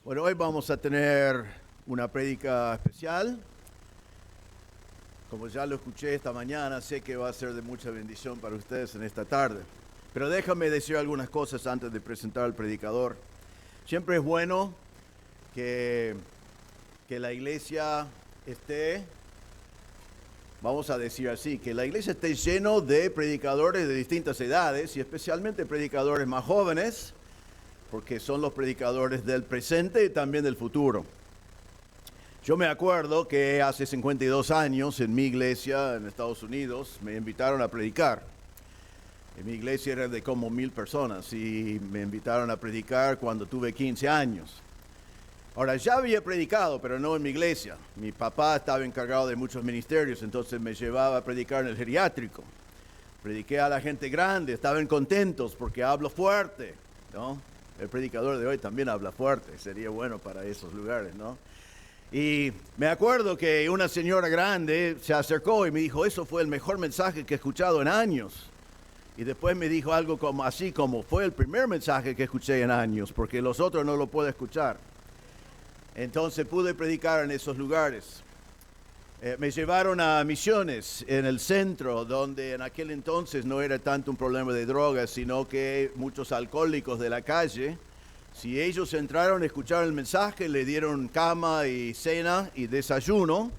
Bueno, hoy vamos a tener una prédica especial. Como ya lo escuché esta mañana, sé que va a ser de mucha bendición para ustedes en esta tarde. Pero déjame decir algunas cosas antes de presentar al predicador. Siempre es bueno que la iglesia esté, vamos a decir así, que la iglesia esté lleno de predicadores de distintas edades y especialmente predicadores más jóvenes, porque son los predicadores del presente y también del futuro. Yo me acuerdo que hace 52 años en mi iglesia en Estados Unidos me invitaron a predicar. En mi iglesia era de como 1000 personas y me invitaron a predicar cuando tuve 15 años. Ahora, ya había predicado, pero no en mi iglesia. Mi papá estaba encargado de muchos ministerios, entonces me llevaba a predicar en el geriátrico. Prediqué a la gente grande, estaban contentos porque hablo fuerte, ¿no? El predicador de hoy también habla fuerte, sería bueno para esos lugares, ¿no? Y me acuerdo que una señora grande se acercó y me dijo, eso fue el mejor mensaje que he escuchado en años. Y después me dijo algo como así, como fue el primer mensaje que escuché en años, porque los otros no lo puedo escuchar. Entonces pude predicar en esos lugares. Me llevaron a misiones en el centro, donde en aquel entonces no era tanto un problema de drogas, sino que muchos alcohólicos de la calle, si ellos entraron, escucharon el mensaje, le dieron cama y cena y desayuno.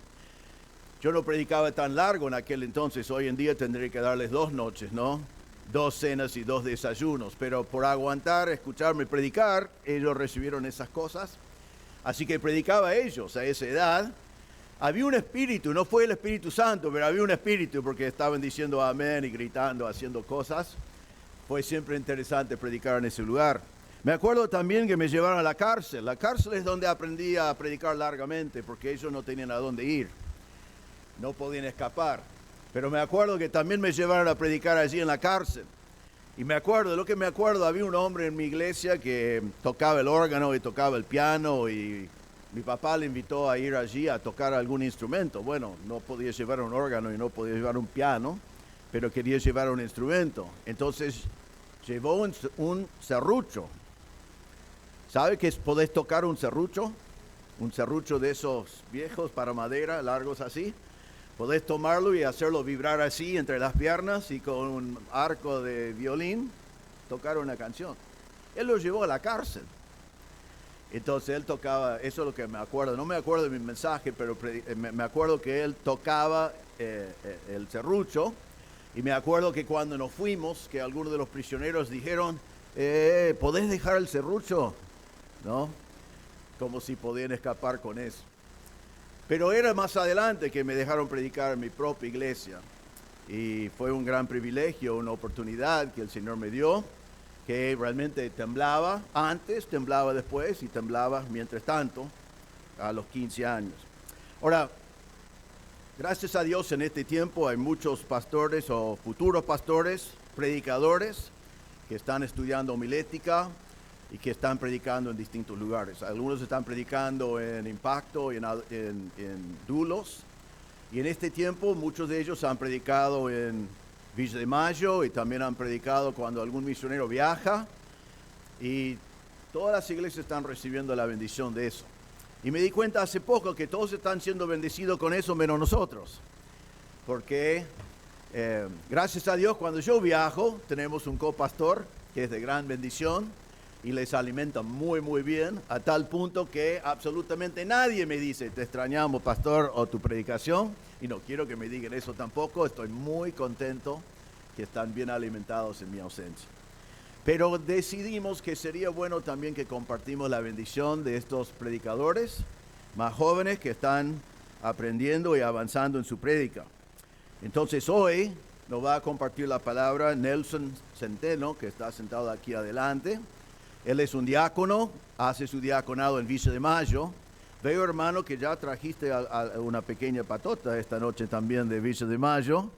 Yo no predicaba tan largo en aquel entonces, hoy en día tendré que darles 2 noches, ¿no? 2 cenas y 2 desayunos, pero por aguantar, escucharme predicar, ellos recibieron esas cosas. Así que predicaba a ellos a esa edad. Había un espíritu, no fue el Espíritu Santo, pero había un espíritu porque estaban diciendo amén y gritando, haciendo cosas. Fue siempre interesante predicar en ese lugar. Me acuerdo también que me llevaron a la cárcel. La cárcel es donde aprendí a predicar largamente porque ellos no tenían a dónde ir. No podían escapar. Pero me acuerdo que también me llevaron a predicar allí en la cárcel. Y me acuerdo, había un hombre en mi iglesia que tocaba el órgano y tocaba el piano y mi papá le invitó a ir allí a tocar algún instrumento. Bueno, no podía llevar un órgano y no podía llevar un piano, pero quería llevar un instrumento. Entonces llevó un serrucho. ¿Sabe qué podés tocar un serrucho? Un serrucho de esos viejos para madera, largos así. Podés tomarlo y hacerlo vibrar así entre las piernas y con un arco de violín tocar una canción. Él lo llevó a la cárcel. Entonces él tocaba, eso es lo que me acuerdo, no me acuerdo de mi mensaje, pero me acuerdo que él tocaba el serrucho, y me acuerdo que cuando nos fuimos, que algunos de los prisioneros dijeron, ¿podés dejar el serrucho? ¿No? Como si podían escapar con eso. Pero era más adelante que me dejaron predicar en mi propia iglesia, y fue un gran privilegio, una oportunidad que el Señor me dio, que realmente temblaba antes, temblaba después y temblaba mientras tanto a los 15 años. Ahora, gracias a Dios en este tiempo hay muchos pastores o futuros pastores, predicadores, que están estudiando homilética y que están predicando en distintos lugares. Algunos están predicando en Impacto, en Dulos, y en este tiempo muchos de ellos han predicado en Villa de Mayo y también han predicado cuando algún misionero viaja, y todas las iglesias están recibiendo la bendición de eso. Y me di cuenta hace poco que todos están siendo bendecidos con eso menos nosotros, porque gracias a Dios cuando yo viajo tenemos un copastor que es de gran bendición y les alimenta muy muy bien, a tal punto que absolutamente nadie me dice te extrañamos pastor o tu predicación, y no quiero que me digan eso tampoco. Estoy muy contento que están bien alimentados en mi ausencia. Pero decidimos que sería bueno también que compartimos la bendición de estos predicadores más jóvenes que están aprendiendo y avanzando en su prédica. Entonces hoy nos va a compartir la palabra Nelson Centeno, que está sentado aquí adelante. Él es un diácono, hace su diaconado en Villa de Mayo. Veo, hermano, que ya trajiste a una pequeña patota esta noche también de Villa de Mayo.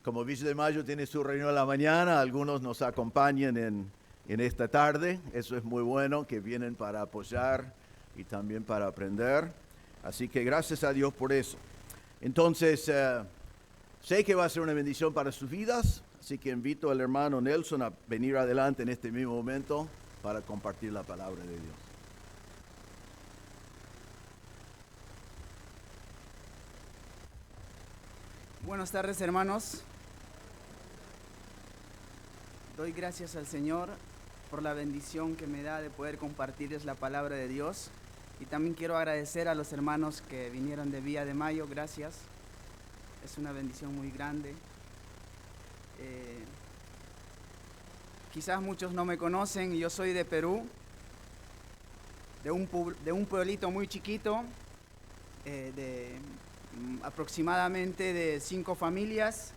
Como Villa de Mayo tiene su reunión a la mañana, algunos nos acompañan en esta tarde. Eso es muy bueno, que vienen para apoyar y también para aprender. Así que gracias a Dios por eso. Entonces, sé que va a ser una bendición para sus vidas, así que invito al hermano Nelson a venir adelante en este mismo momento para compartir la palabra de Dios. Buenas tardes, hermanos. Doy gracias al Señor por la bendición que me da de poder compartirles la palabra de Dios. Y también quiero agradecer a los hermanos que vinieron de Villa de Mayo. Gracias. Es una bendición muy grande. Quizás muchos no me conocen. Yo soy de Perú, de un pueblito muy chiquito, de aproximadamente de 5 familias.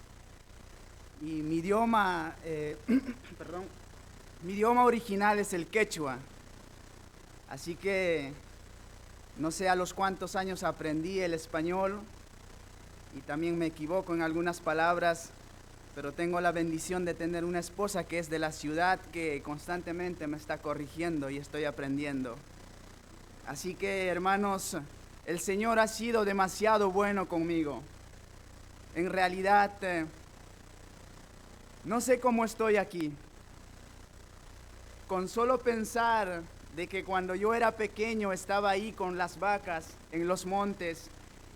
Y mi idioma, mi idioma original es el quechua. Así que no sé a los cuántos años aprendí el español y también me equivoco en algunas palabras, pero tengo la bendición de tener una esposa que es de la ciudad que constantemente me está corrigiendo y estoy aprendiendo. Así que, hermanos, el Señor ha sido demasiado bueno conmigo. En realidad, no sé cómo estoy aquí. Con solo pensar de que cuando yo era pequeño estaba ahí con las vacas en los montes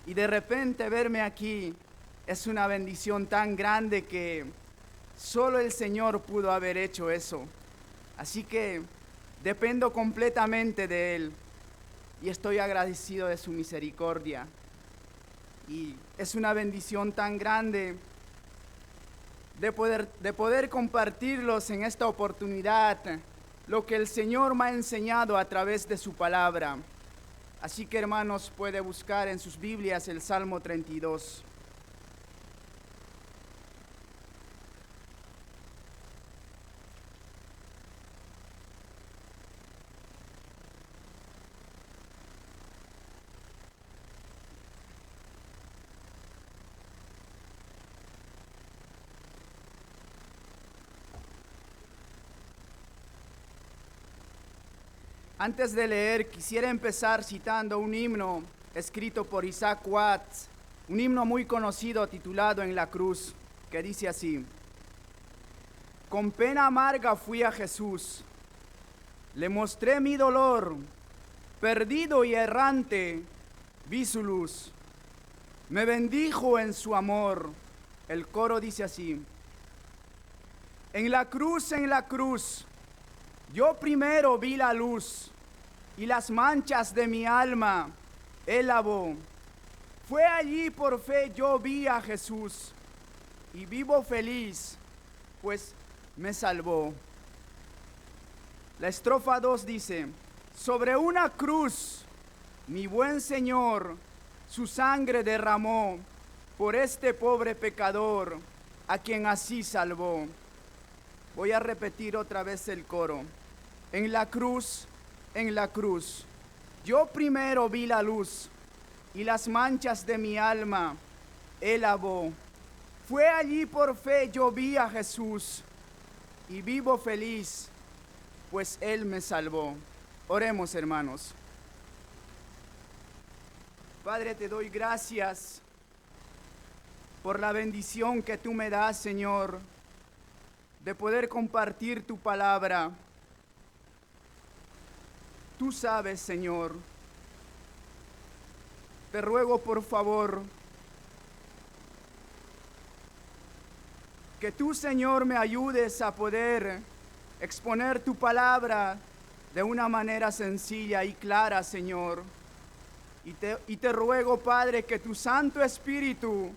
y de repente verme aquí es una bendición tan grande que solo el Señor pudo haber hecho eso. Así que dependo completamente de Él y estoy agradecido de su misericordia. Y es una bendición tan grande de poder compartirlos en esta oportunidad lo que el Señor me ha enseñado a través de su palabra. Así que, hermanos, puede buscar en sus Biblias el Salmo 32. Antes de leer, quisiera empezar citando un himno escrito por Isaac Watts, un himno muy conocido titulado En la cruz, que dice así: con pena amarga fui a Jesús, le mostré mi dolor, perdido y errante, vi su luz, me bendijo en su amor. El coro dice así: en la cruz, yo primero vi la luz y las manchas de mi alma Él lavó. Fue allí por fe yo vi a Jesús y vivo feliz, pues me salvó. La estrofa 2 dice: sobre una cruz mi buen Señor su sangre derramó por este pobre pecador a quien así salvó. Voy a repetir otra vez el coro. En la cruz, yo primero vi la luz y las manchas de mi alma Él lavó. Fue allí por fe yo vi a Jesús y vivo feliz, pues Él me salvó. Oremos, hermanos. Padre, te doy gracias por la bendición que tú me das, Señor, de poder compartir tu palabra. Tú sabes, Señor, te ruego por favor que tú, Señor, me ayudes a poder exponer tu palabra de una manera sencilla y clara, Señor. Y te ruego, Padre, que tu Santo Espíritu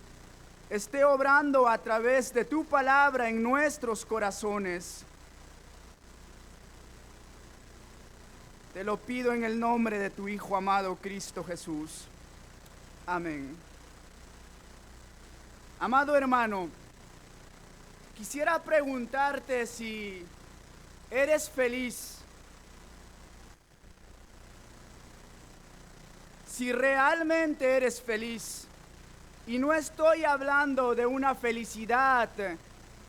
esté obrando a través de tu palabra en nuestros corazones. Te lo pido en el nombre de tu Hijo amado Cristo Jesús. Amén. Amado hermano, quisiera preguntarte si eres feliz. Si realmente eres feliz. Y no estoy hablando de una felicidad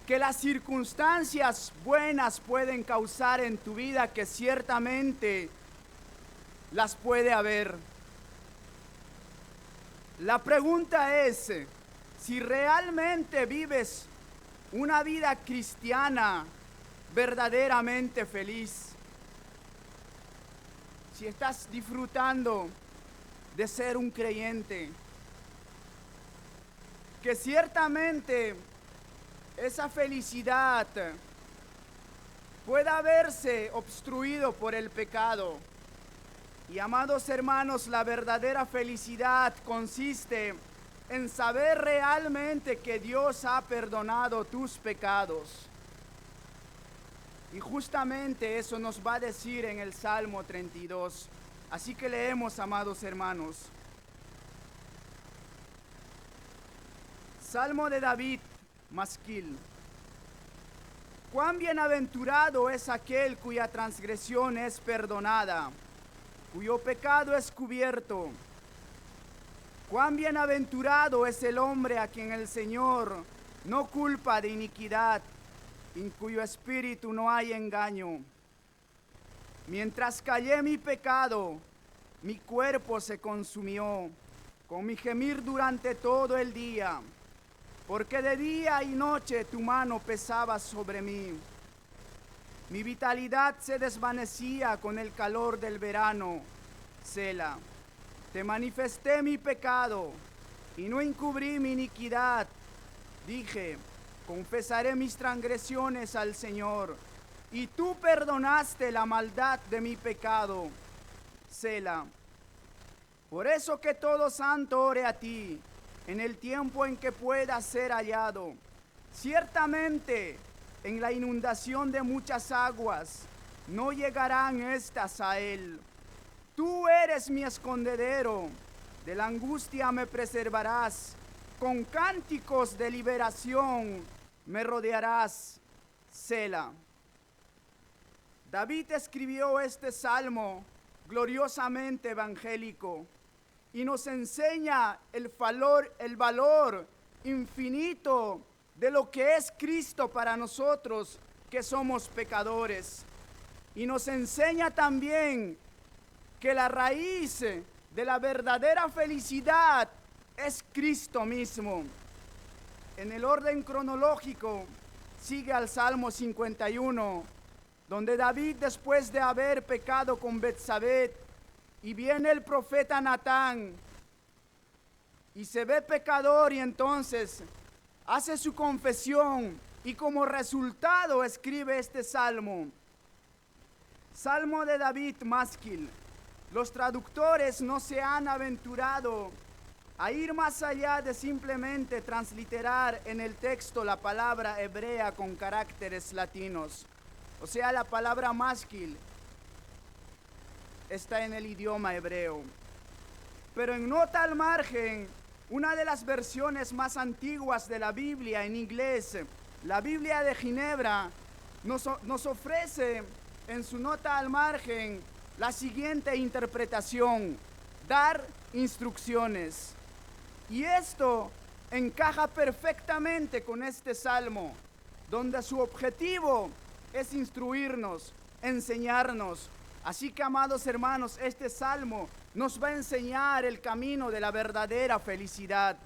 que las circunstancias buenas pueden causar en tu vida, que ciertamente las puede haber. La pregunta es, si realmente vives una vida cristiana verdaderamente feliz, si estás disfrutando de ser un creyente, que ciertamente esa felicidad pueda verse obstruido por el pecado. Y amados hermanos, la verdadera felicidad consiste en saber realmente que Dios ha perdonado tus pecados. Y justamente eso nos va a decir en el Salmo 32. Así que leemos, amados hermanos. Salmo de David, Masquil. Cuán bienaventurado es aquel cuya transgresión es perdonada, cuyo pecado es cubierto. Cuán bienaventurado es el hombre a quien el Señor no culpa de iniquidad, en cuyo espíritu no hay engaño. Mientras callé mi pecado, mi cuerpo se consumió con mi gemir durante todo el día, porque de día y noche tu mano pesaba sobre mí. Mi vitalidad se desvanecía con el calor del verano. Sela. Te manifesté mi pecado y no encubrí mi iniquidad. Dije, confesaré mis transgresiones al Señor, y tú perdonaste la maldad de mi pecado. Sela. Por eso que todo santo ore a ti, en el tiempo en que pueda ser hallado. Ciertamente, en la inundación de muchas aguas, no llegarán estas a él. Tú eres mi escondedero, de la angustia me preservarás, con cánticos de liberación me rodearás. Sela. David escribió este salmo gloriosamente evangélico y nos enseña el valor infinito de lo que es Cristo para nosotros que somos pecadores. Y nos enseña también que la raíz de la verdadera felicidad es Cristo mismo. En el orden cronológico sigue al Salmo 51, donde David, después de haber pecado con Betsabé, y viene el profeta Natán y se ve pecador, y entonces hace su confesión y como resultado escribe este salmo. Salmo de David, Masquil. Los traductores no se han aventurado a ir más allá de simplemente transliterar en el texto la palabra hebrea con caracteres latinos. O sea, la palabra masquil está en el idioma hebreo. Pero en nota al margen, una de las versiones más antiguas de la Biblia en inglés, la Biblia de Ginebra, nos ofrece en su nota al margen la siguiente interpretación: dar instrucciones. Y esto encaja perfectamente con este salmo, donde su objetivo es instruirnos, enseñarnos. Así que, amados hermanos, este salmo nos va a enseñar el camino de la verdadera felicidad.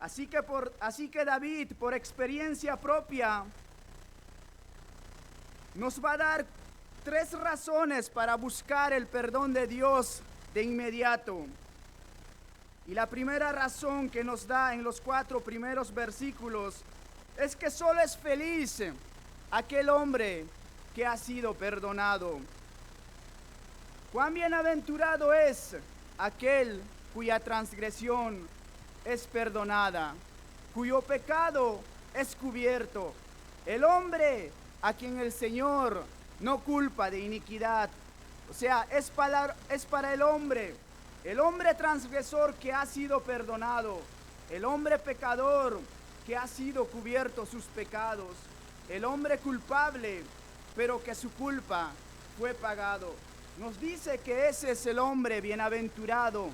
Así que David, por experiencia propia, nos va a dar 3 razones para buscar el perdón de Dios de inmediato. Y la primera razón que nos da en los 4 primeros versículos es que solo es feliz aquel hombre que ha sido perdonado. Cuán bienaventurado es aquel cuya transgresión es perdonada, cuyo pecado es cubierto. El hombre a quien el Señor no culpa de iniquidad. O sea, es para el hombre transgresor que ha sido perdonado, el hombre pecador que ha sido cubierto sus pecados, el hombre culpable, pero que su culpa fue pagado. Nos dice que ese es el hombre bienaventurado.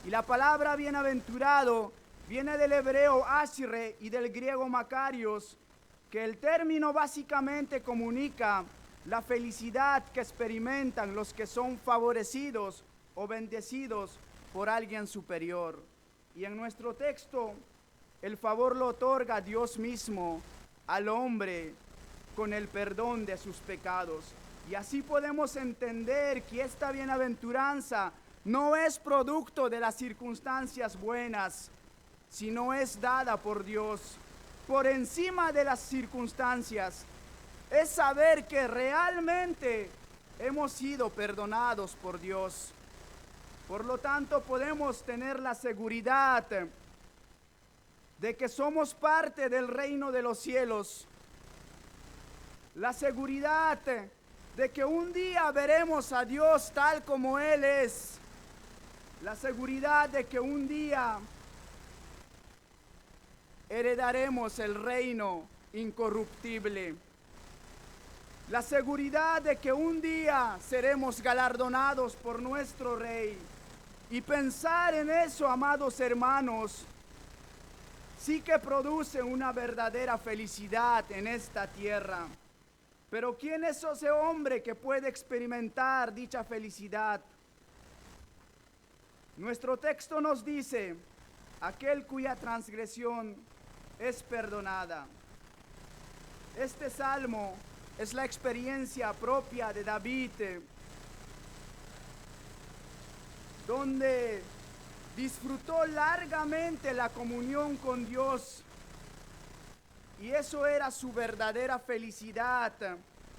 Y la palabra bienaventurado viene del hebreo ashre y del griego makarios, que el término básicamente comunica la felicidad que experimentan los que son favorecidos o bendecidos por alguien superior. Y en nuestro texto, el favor lo otorga Dios mismo al hombre con el perdón de sus pecados. Y así podemos entender que esta bienaventuranza no es producto de las circunstancias buenas, sino es dada por Dios. Por encima de las circunstancias, es saber que realmente hemos sido perdonados por Dios. Por lo tanto, podemos tener la seguridad de que somos parte del reino de los cielos. La seguridad de que un día veremos a Dios tal como Él es. La seguridad de que un día heredaremos el reino incorruptible. La seguridad de que un día seremos galardonados por nuestro Rey. Y pensar en eso, amados hermanos, sí que produce una verdadera felicidad en esta tierra. Pero ¿quién es ese hombre que puede experimentar dicha felicidad? Nuestro texto nos dice, aquel cuya transgresión es perdonada. Este salmo es la experiencia propia de David, donde disfrutó largamente la comunión con Dios. Y eso era su verdadera felicidad,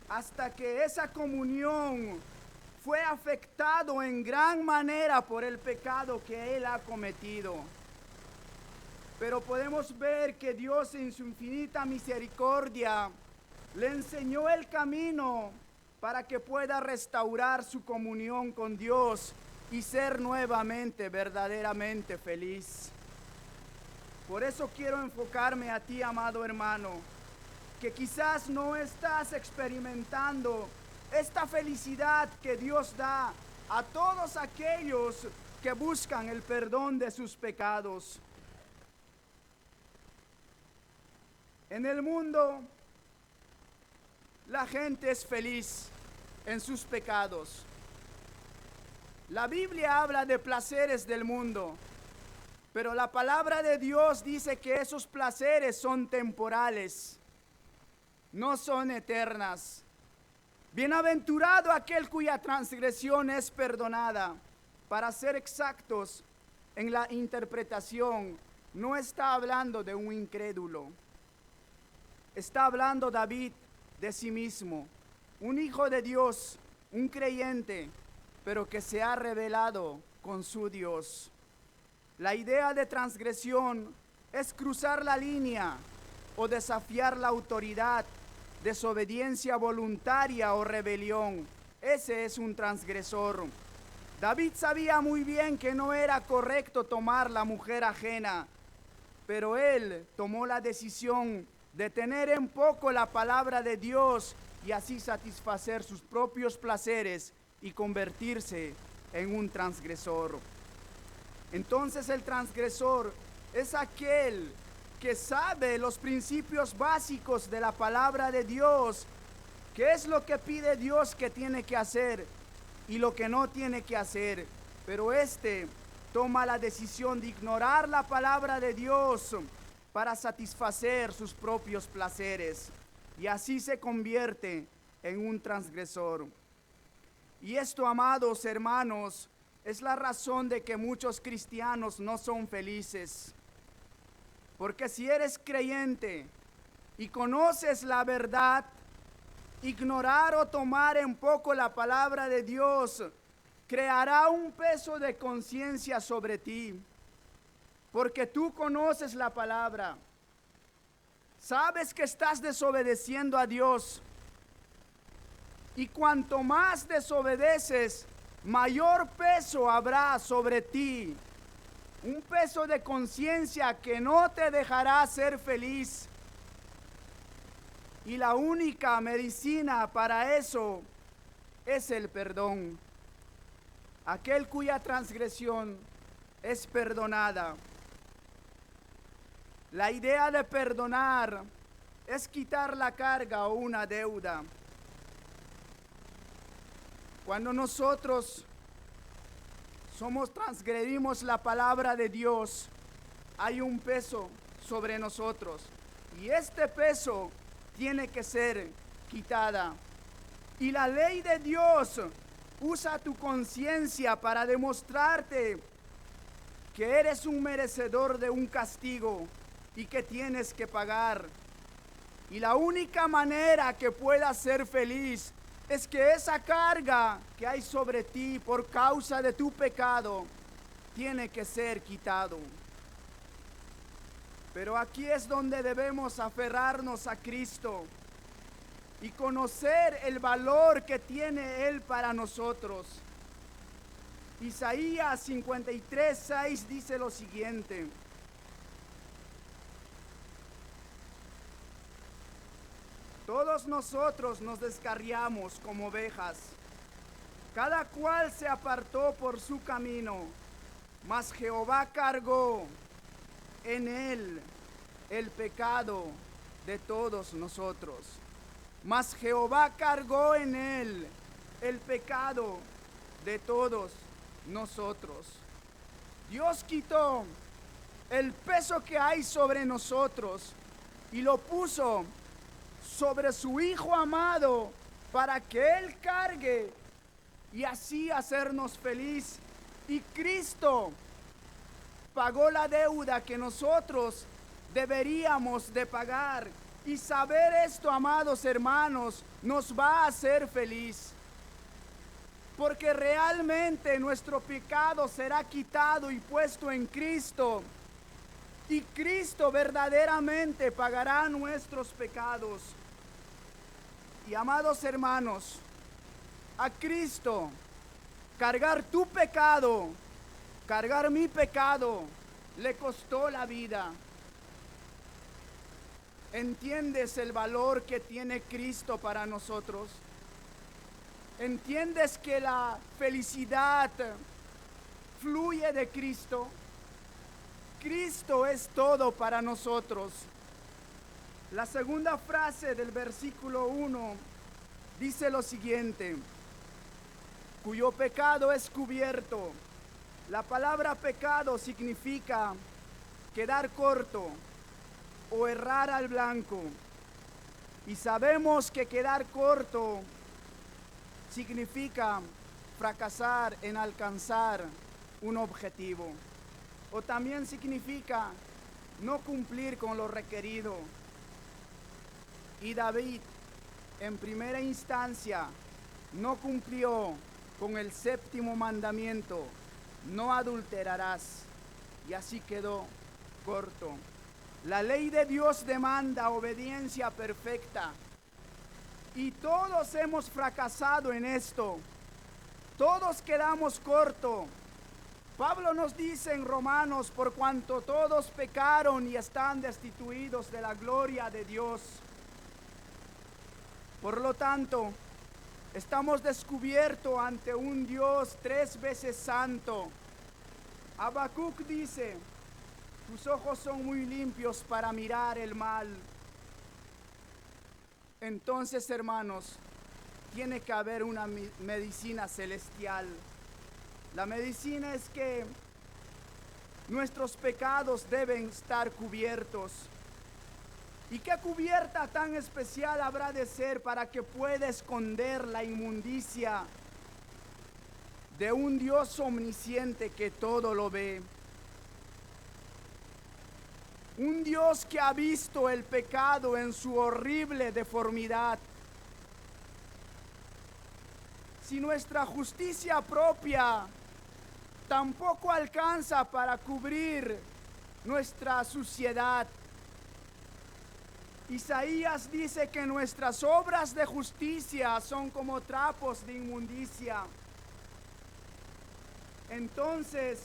hasta que esa comunión fue afectado en gran manera por el pecado que él ha cometido. Pero podemos ver que Dios en su infinita misericordia le enseñó el camino para que pueda restaurar su comunión con Dios y ser nuevamente verdaderamente feliz. Por eso quiero enfocarme a ti, amado hermano, que quizás no estás experimentando esta felicidad que Dios da a todos aquellos que buscan el perdón de sus pecados. En el mundo, la gente es feliz en sus pecados. La Biblia habla de placeres del mundo, pero la palabra de Dios dice que esos placeres son temporales, no son eternas. Bienaventurado aquel cuya transgresión es perdonada. Para ser exactos en la interpretación, no está hablando de un incrédulo. Está hablando David de sí mismo, un hijo de Dios, un creyente, pero que se ha rebelado con su Dios. La idea de transgresión es cruzar la línea o desafiar la autoridad, desobediencia voluntaria o rebelión. Ese es un transgresor. David sabía muy bien que no era correcto tomar la mujer ajena, pero él tomó la decisión de tener en poco la palabra de Dios y así satisfacer sus propios placeres y convertirse en un transgresor. Entonces el transgresor es aquel que sabe los principios básicos de la palabra de Dios, qué es lo que pide Dios que tiene que hacer y lo que no tiene que hacer, pero toma la decisión de ignorar la palabra de Dios para satisfacer sus propios placeres y así se convierte en un transgresor. Y esto, amados hermanos, es la razón de que muchos cristianos no son felices. Porque si eres creyente y conoces la verdad, ignorar o tomar en poco la palabra de Dios creará un peso de conciencia sobre ti. Porque tú conoces la palabra, sabes que estás desobedeciendo a Dios. Y cuanto más desobedeces, mayor peso habrá sobre ti. Un peso de conciencia que no te dejará ser feliz. Y la única medicina para eso es el perdón. Aquel cuya transgresión es perdonada. La idea de perdonar es quitar la carga o una deuda. Cuando nosotros transgredimos la palabra de Dios, hay un peso sobre nosotros. Y este peso tiene que ser quitada. Y la ley de Dios usa tu conciencia para demostrarte que eres un merecedor de un castigo y que tienes que pagar. Y la única manera que puedas ser feliz es que esa carga que hay sobre ti por causa de tu pecado tiene que ser quitado. Pero aquí es donde debemos aferrarnos a Cristo y conocer el valor que tiene Él para nosotros. Isaías 53:6 dice lo siguiente: todos nosotros nos descarriamos como ovejas, cada cual se apartó por su camino, mas Jehová cargó en él el pecado de todos nosotros. Mas Jehová cargó en él el pecado de todos nosotros. Dios quitó el peso que hay sobre nosotros y lo puso sobre su Hijo amado para que Él cargue y así hacernos feliz. Y Cristo pagó la deuda que nosotros deberíamos de pagar. Y saber esto, amados hermanos, nos va a hacer feliz. Porque realmente nuestro pecado será quitado y puesto en Cristo. Y Cristo verdaderamente pagará nuestros pecados. Y amados hermanos, a Cristo cargar tu pecado, cargar mi pecado, le costó la vida. ¿Entiendes el valor que tiene Cristo para nosotros? ¿Entiendes que la felicidad fluye de Cristo? Cristo es todo para nosotros. La segunda frase del versículo 1 dice lo siguiente: cuyo pecado es cubierto. La palabra pecado significa quedar corto o errar al blanco. Y sabemos que quedar corto significa fracasar en alcanzar un objetivo. O también significa no cumplir con lo requerido. Y David, en primera instancia, no cumplió con el séptimo mandamiento: no adulterarás. Y así quedó corto. La ley de Dios demanda obediencia perfecta. Y todos hemos fracasado en esto. Todos quedamos cortos. Pablo nos dice en Romanos: por cuanto todos pecaron y están destituidos de la gloria de Dios. Por lo tanto, estamos descubiertos ante un Dios 3 veces santo. Habacuc dice: tus ojos son muy limpios para mirar el mal. Entonces, hermanos, tiene que haber una medicina celestial. La medicina es que nuestros pecados deben estar cubiertos. ¿Y qué cubierta tan especial habrá de ser para que pueda esconder la inmundicia de un Dios omnisciente que todo lo ve? Un Dios que ha visto el pecado en su horrible deformidad. Si nuestra justicia propia tampoco alcanza para cubrir nuestra suciedad, Isaías dice que nuestras obras de justicia son como trapos de inmundicia. Entonces,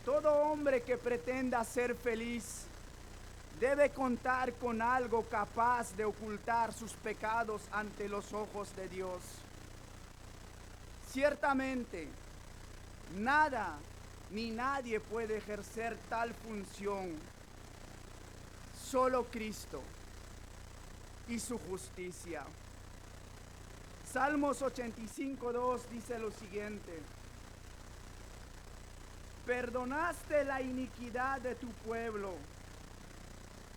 todo hombre que pretenda ser feliz debe contar con algo capaz de ocultar sus pecados ante los ojos de Dios. Ciertamente, nada ni nadie puede ejercer tal función, solo Cristo y su justicia. Salmos 85:2 dice lo siguiente: perdonaste la iniquidad de tu pueblo.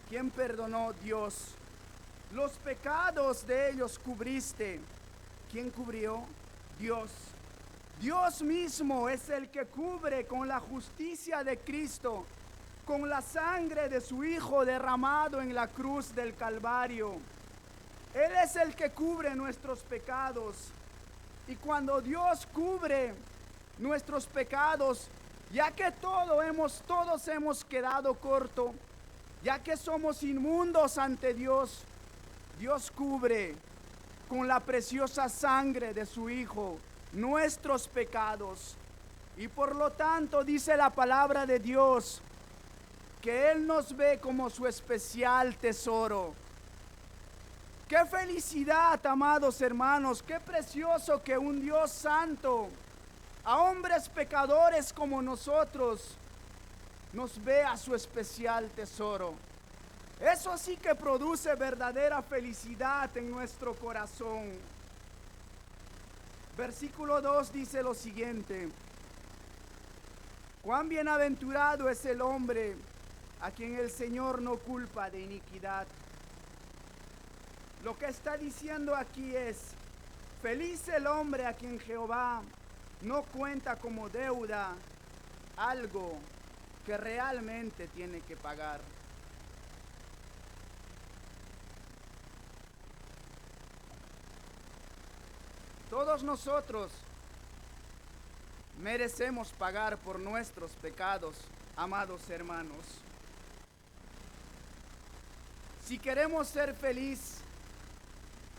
¿Quién perdonó? Dios. Los pecados de ellos cubriste. ¿Quién cubrió? Dios. Dios mismo es el que cubre con la justicia de Cristo, con la sangre de su Hijo derramado en la cruz del Calvario. Él es el que cubre nuestros pecados. Y cuando Dios cubre nuestros pecados, ya que todos hemos quedado corto, ya que somos inmundos ante Dios, Dios cubre con la preciosa sangre de su Hijo nuestros pecados. Y por lo tanto dice la palabra de Dios que Él nos ve como su especial tesoro. Qué felicidad, amados hermanos, qué precioso que un Dios santo, a hombres pecadores como nosotros, nos vea su especial tesoro. Eso sí que produce verdadera felicidad en nuestro corazón. Versículo 2 dice lo siguiente: cuán bienaventurado es el hombre a quien el Señor no culpa de iniquidad. Lo que está diciendo aquí es: feliz el hombre a quien Jehová no cuenta como deuda algo que realmente tiene que pagar. Todos nosotros merecemos pagar por nuestros pecados, amados hermanos. Si queremos ser felices,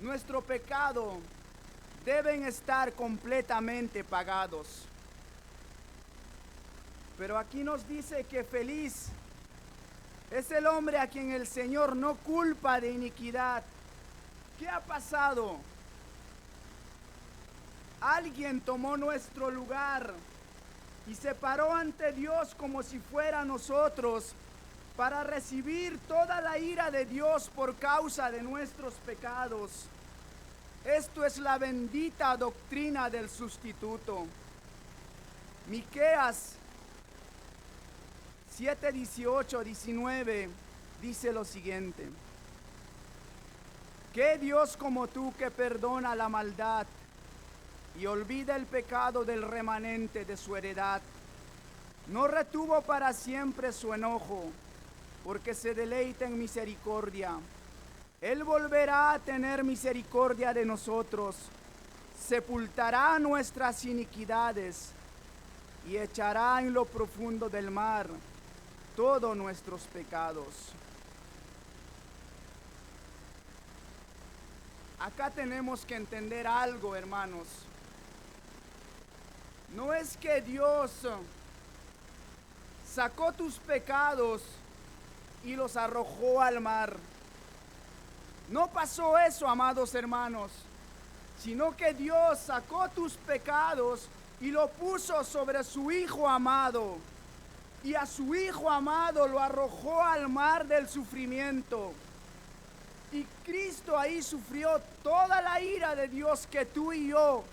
nuestro pecado deben estar completamente pagados. Pero aquí nos dice que feliz es el hombre a quien el Señor no culpa de iniquidad. ¿Qué ha pasado? Alguien tomó nuestro lugar y se paró ante Dios como si fuera nosotros para recibir toda la ira de Dios por causa de nuestros pecados. Esto es la bendita doctrina del sustituto. Miqueas 7, 18, 19 dice lo siguiente: ¿qué Dios como tú que perdona la maldad y olvida el pecado del remanente de su heredad? No retuvo para siempre su enojo, porque se deleita en misericordia. Él volverá a tener misericordia de nosotros, sepultará nuestras iniquidades y echará en lo profundo del mar todos nuestros pecados. Acá tenemos que entender algo, hermanos. No es que Dios sacó tus pecados y los arrojó al mar. No pasó eso, amados hermanos, sino que Dios sacó tus pecados y lo puso sobre su Hijo amado. Y a su Hijo amado lo arrojó al mar del sufrimiento. Y Cristo ahí sufrió toda la ira de Dios que tú y yo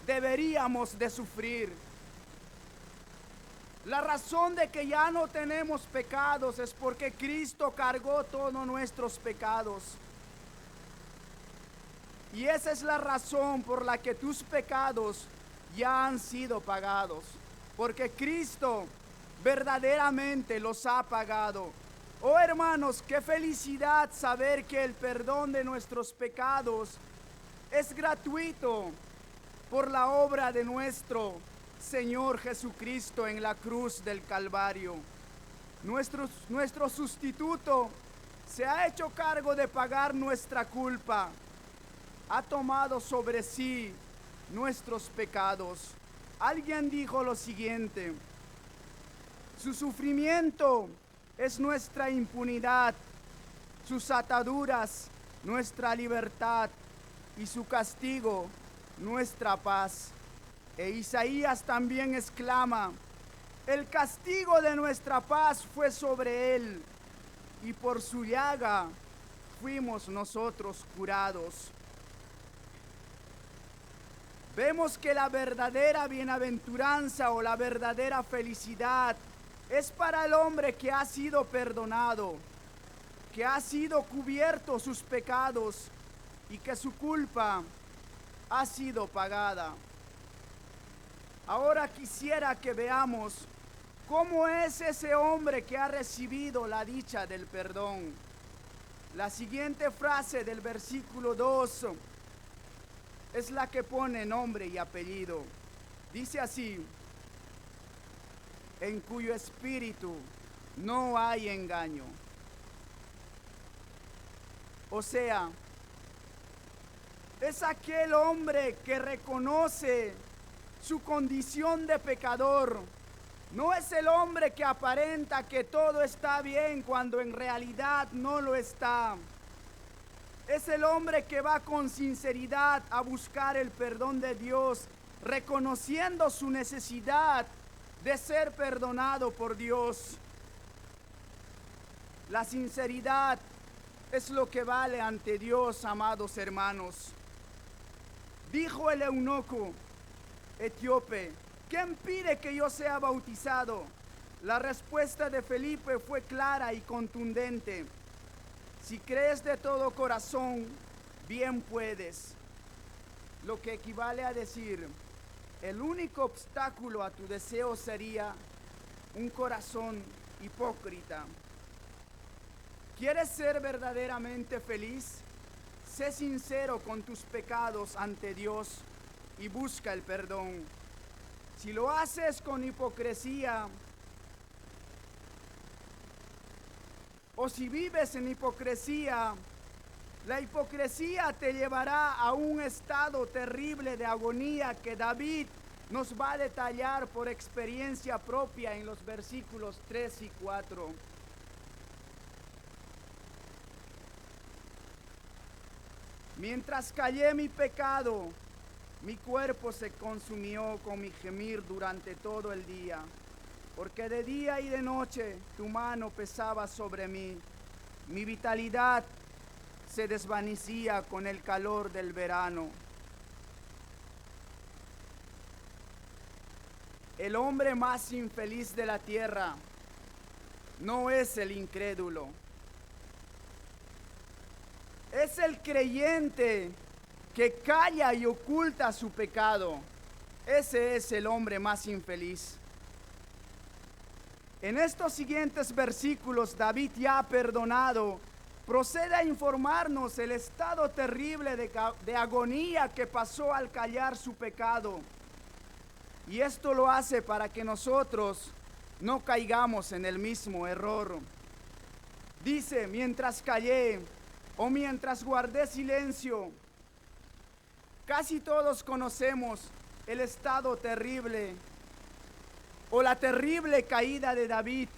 deberíamos de sufrir. La razón de que ya no tenemos pecados es porque Cristo cargó todos nuestros pecados. Y esa es la razón por la que tus pecados ya han sido pagados. Porque Cristo verdaderamente los ha pagado. Oh hermanos, qué felicidad saber que el perdón de nuestros pecados es gratuito por la obra de nuestro Señor Jesucristo en la cruz del Calvario. Nuestro sustituto se ha hecho cargo de pagar nuestra culpa. Ha tomado sobre sí nuestros pecados. Alguien dijo lo siguiente: su sufrimiento es nuestra impunidad, sus ataduras nuestra libertad y su castigo nuestra paz. E Isaías también exclama: el castigo de nuestra paz fue sobre él, y por su llaga fuimos nosotros curados. Vemos que la verdadera bienaventuranza o la verdadera felicidad es para el hombre que ha sido perdonado, que ha sido cubierto sus pecados y que su culpa ha sido pagada. Ahora quisiera que veamos cómo es ese hombre que ha recibido la dicha del perdón. La siguiente frase del versículo 2 es la que pone nombre y apellido. Dice así: en cuyo espíritu no hay engaño. O sea, es aquel hombre que reconoce su condición de pecador. No es el hombre que aparenta que todo está bien cuando en realidad no lo está. Es el hombre que va con sinceridad a buscar el perdón de Dios, reconociendo su necesidad de ser perdonado por Dios. La sinceridad es lo que vale ante Dios, amados hermanos. Dijo el eunuco etíope: ¿quién pide que yo sea bautizado? La respuesta de Felipe fue clara y contundente: si crees de todo corazón, bien puedes. Lo que equivale a decir: el único obstáculo a tu deseo sería un corazón hipócrita. ¿Quieres ser verdaderamente feliz? Sé sincero con tus pecados ante Dios y busca el perdón. Si lo haces con hipocresía, o si vives en hipocresía, la hipocresía te llevará a un estado terrible de agonía que David nos va a detallar por experiencia propia en los versículos 3 y 4. Mientras callé mi pecado, mi cuerpo se consumió con mi gemir durante todo el día, porque de día y de noche tu mano pesaba sobre mí. Mi vitalidad se desvanecía con el calor del verano. El hombre más infeliz de la tierra no es el incrédulo. Es el creyente que calla y oculta su pecado. Ese es el hombre más infeliz. En estos siguientes versículos, David, ya perdonado, procede a informarnos el estado terrible de agonía que pasó al callar su pecado. Y esto lo hace para que nosotros no caigamos en el mismo error. Dice: mientras callé, o mientras guardé silencio. Casi todos conocemos el estado terrible o la terrible caída de David.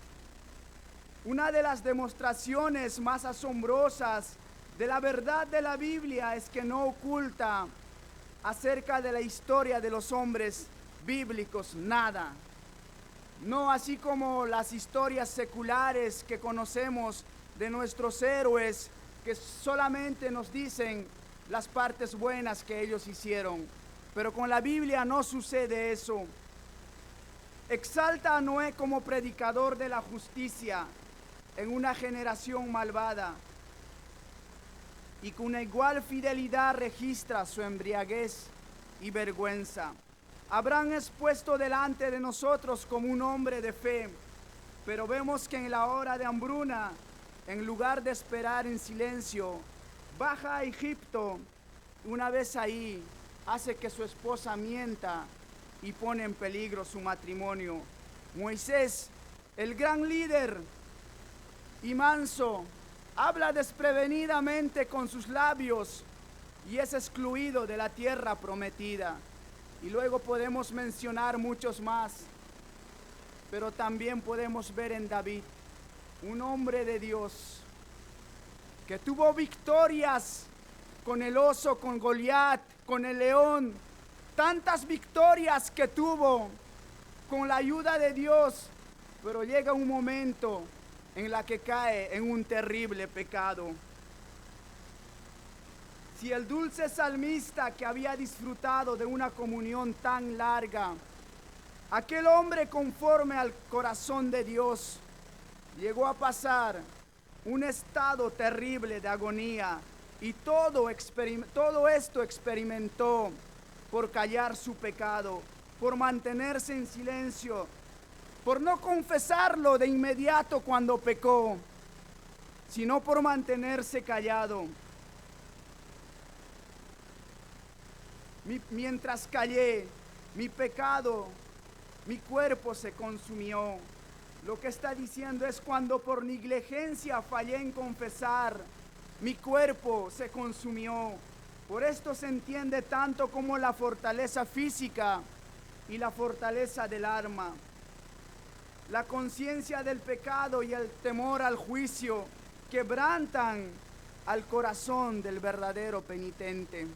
Una de las demostraciones más asombrosas de la verdad de la Biblia es que no oculta acerca de la historia de los hombres bíblicos nada. No así como las historias seculares que conocemos de nuestros héroes, que solamente nos dicen las partes buenas que ellos hicieron. Pero con la Biblia no sucede eso. Exalta a Noé como predicador de la justicia en una generación malvada, y con igual fidelidad registra su embriaguez y vergüenza. Abraham es puesto delante de nosotros como un hombre de fe, pero vemos que en la hora de hambruna, en lugar de esperar en silencio, baja a Egipto. Una vez ahí, hace que su esposa mienta y pone en peligro su matrimonio. Moisés, el gran líder y manso, habla desprevenidamente con sus labios y es excluido de la tierra prometida. Y luego podemos mencionar muchos más, pero también podemos ver en David un hombre de Dios que tuvo victorias con el oso, con Goliat, con el león, tantas victorias que tuvo con la ayuda de Dios, pero llega un momento en la que cae en un terrible pecado. Si el dulce salmista que había disfrutado de una comunión tan larga, aquel hombre conforme al corazón de Dios, llegó a pasar un estado terrible de agonía, y todo esto experimentó por callar su pecado, por mantenerse en silencio, por no confesarlo de inmediato cuando pecó, sino por mantenerse callado. Mientras callé, mi pecado, mi cuerpo se consumió. Lo que está diciendo es cuando por negligencia fallé en confesar, mi cuerpo se consumió. Por esto se entiende tanto como la fortaleza física y la fortaleza del alma. La conciencia del pecado y el temor al juicio quebrantan al corazón del verdadero penitente.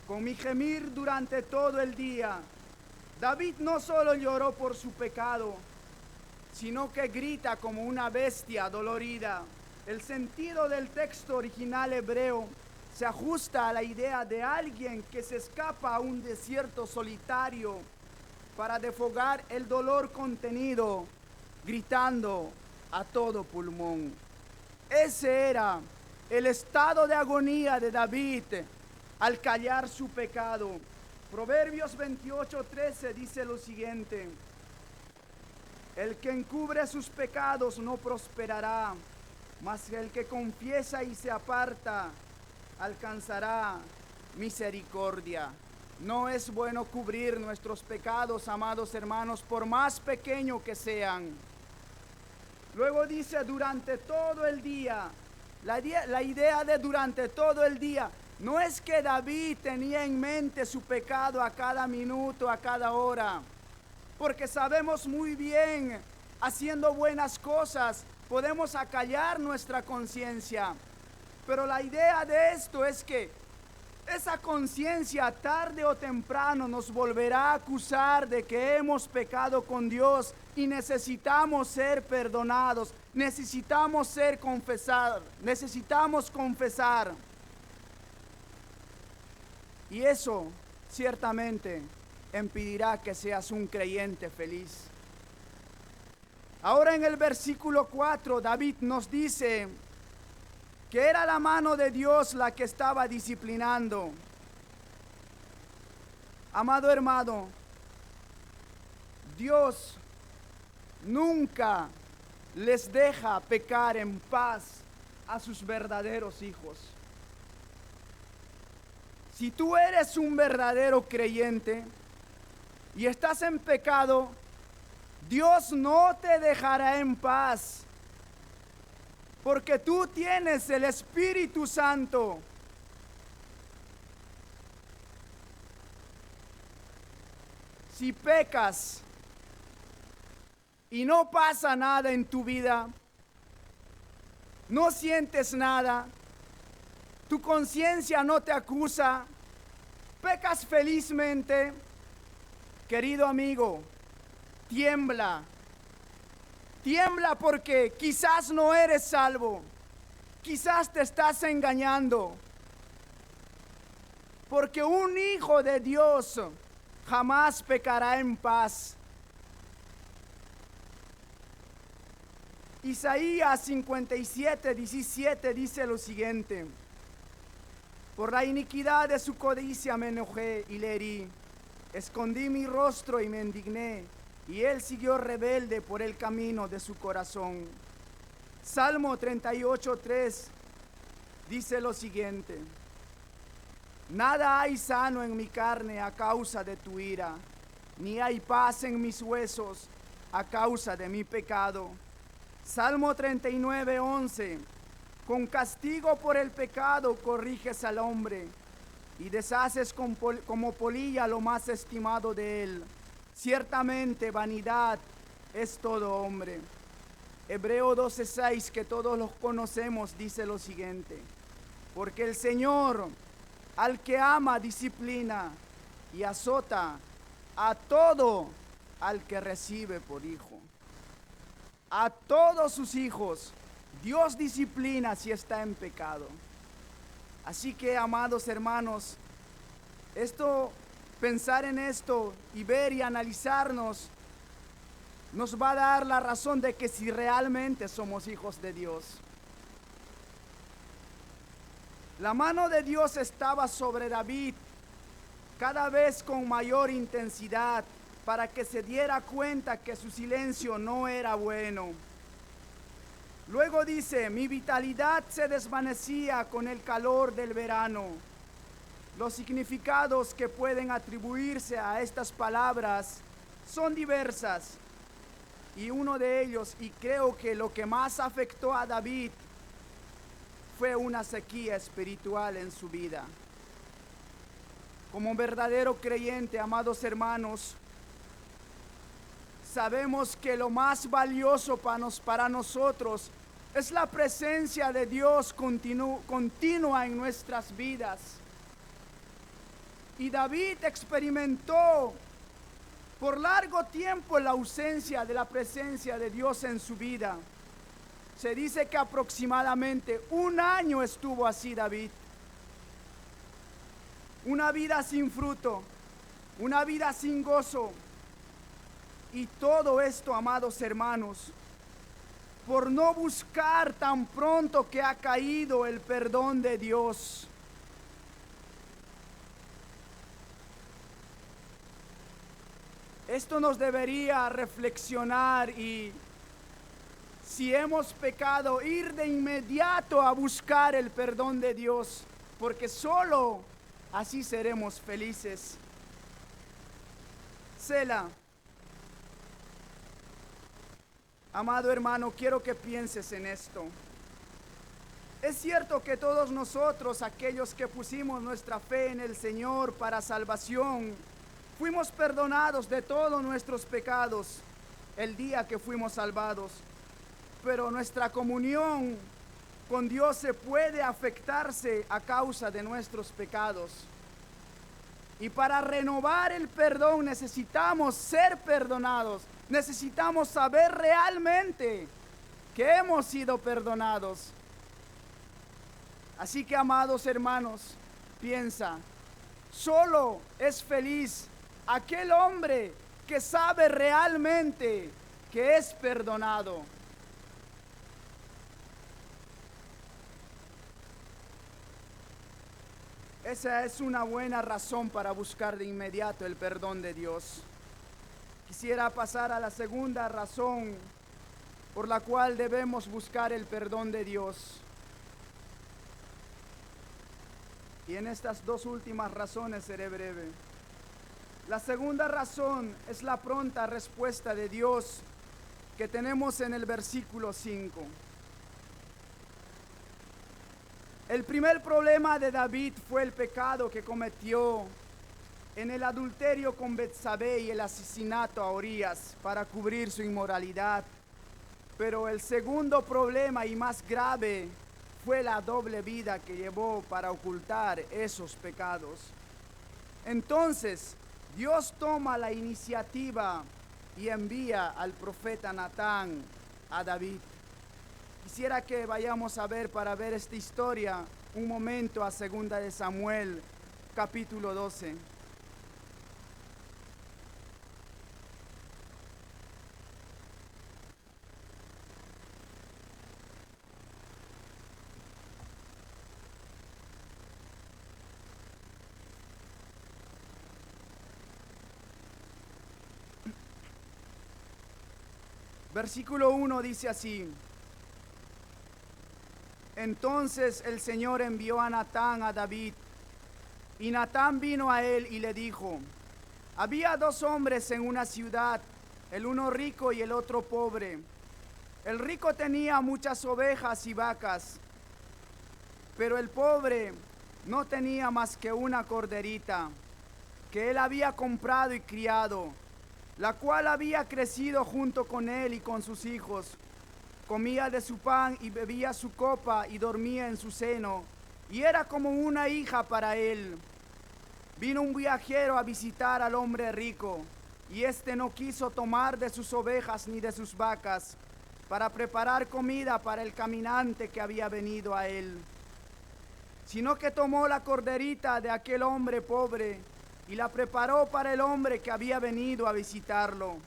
Con mi gemir durante todo el día, David no solo lloró por su pecado, sino que grita como una bestia dolorida. El sentido del texto original hebreo se ajusta a la idea de alguien que se escapa a un desierto solitario para desfogar el dolor contenido, gritando a todo pulmón. Ese era el estado de agonía de David al callar su pecado. Proverbios 28:13 dice lo siguiente: el que encubre sus pecados no prosperará, mas el que confiesa y se aparta alcanzará misericordia. No es bueno cubrir nuestros pecados, amados hermanos, por más pequeño que sean. Luego dice durante todo el día. La idea de durante todo el día no es que David tenía en mente su pecado a cada minuto, a cada hora, porque sabemos muy bien, haciendo buenas cosas, podemos acallar nuestra conciencia. Pero la idea de esto es que esa conciencia tarde o temprano nos volverá a acusar de que hemos pecado con Dios y necesitamos ser perdonados, necesitamos confesar. Y eso ciertamente impedirá que seas un creyente feliz. Ahora en el versículo 4, David nos dice que era la mano de Dios la que estaba disciplinando. Amado hermano, Dios nunca les deja pecar en paz a sus verdaderos hijos. Si tú eres un verdadero creyente y estás en pecado, Dios no te dejará en paz, porque tú tienes el Espíritu Santo. Si pecas y no pasa nada en tu vida, no sientes nada, tu conciencia no te acusa, pecas felizmente, querido amigo, tiembla. Tiembla porque quizás no eres salvo, quizás te estás engañando, porque un hijo de Dios jamás pecará en paz. Isaías 57:17 dice lo siguiente: por la iniquidad de su codicia me enojé y le herí, escondí mi rostro y me indigné, y él siguió rebelde por el camino de su corazón. Salmo 38:3 dice lo siguiente: nada hay sano en mi carne a causa de tu ira, ni hay paz en mis huesos a causa de mi pecado. Salmo 39:11: con castigo por el pecado corriges al hombre, y deshaces como polilla lo más estimado de él. Ciertamente vanidad es todo hombre. Hebreo 12:6, que todos los conocemos, dice lo siguiente: porque el Señor al que ama disciplina y azota a todo al que recibe por hijo. A todos sus hijos Dios disciplina si está en pecado. Así que, amados hermanos, pensar en esto y ver y analizarnos nos va a dar la razón de que si realmente somos hijos de Dios. La mano de Dios estaba sobre David cada vez con mayor intensidad para que se diera cuenta que su silencio no era bueno. Luego dice, mi vitalidad se desvanecía con el calor del verano. Los significados que pueden atribuirse a estas palabras son diversas. Y uno de ellos, y creo que lo que más afectó a David, fue una sequía espiritual en su vida. Como verdadero creyente, amados hermanos, sabemos que lo más valioso para nosotros es la presencia de Dios continua en nuestras vidas. Y David experimentó por largo tiempo la ausencia de la presencia de Dios en su vida. Se dice que aproximadamente 1 año estuvo así David. Una vida sin fruto, una vida sin gozo. Y todo esto, amados hermanos, por no buscar tan pronto que ha caído el perdón de Dios. Esto nos debería reflexionar y si hemos pecado, ir de inmediato a buscar el perdón de Dios, porque solo así seremos felices. Selah. Amado hermano, quiero que pienses en esto. Es cierto que todos nosotros, aquellos que pusimos nuestra fe en el Señor para salvación, fuimos perdonados de todos nuestros pecados el día que fuimos salvados. Pero nuestra comunión con Dios se puede afectarse a causa de nuestros pecados. Y para renovar el perdón necesitamos ser perdonados. Necesitamos saber realmente que hemos sido perdonados. Así que, amados hermanos, piensa, solo es feliz aquel hombre que sabe realmente que es perdonado. Esa es una buena razón para buscar de inmediato el perdón de Dios. Quisiera pasar a la segunda razón por la cual debemos buscar el perdón de Dios. Y en estas 2 últimas razones seré breve. La segunda razón es la pronta respuesta de Dios que tenemos en el versículo 5. El primer problema de David fue el pecado que cometió en el adulterio con Betsabé y el asesinato a Urías para cubrir su inmoralidad. Pero el segundo problema y más grave fue la doble vida que llevó para ocultar esos pecados. Entonces, Dios toma la iniciativa y envía al profeta Natán a David. Quisiera que vayamos a ver, para ver esta historia, un momento a 2 de Samuel, capítulo 12. Versículo 1 dice así: Entonces el Señor envió a Natán a David, y Natán vino a él y le dijo: Había 2 hombres en una ciudad, el uno rico y el otro pobre. El rico tenía muchas ovejas y vacas, pero el pobre no tenía más que una corderita, que él había comprado y criado, la cual había crecido junto con él y con sus hijos. Comía de su pan y bebía su copa y dormía en su seno, y era como una hija para él. Vino un viajero a visitar al hombre rico, y éste no quiso tomar de sus ovejas ni de sus vacas, para preparar comida para el caminante que había venido a él, sino que tomó la corderita de aquel hombre pobre y la preparó para el hombre que había venido a visitarlo.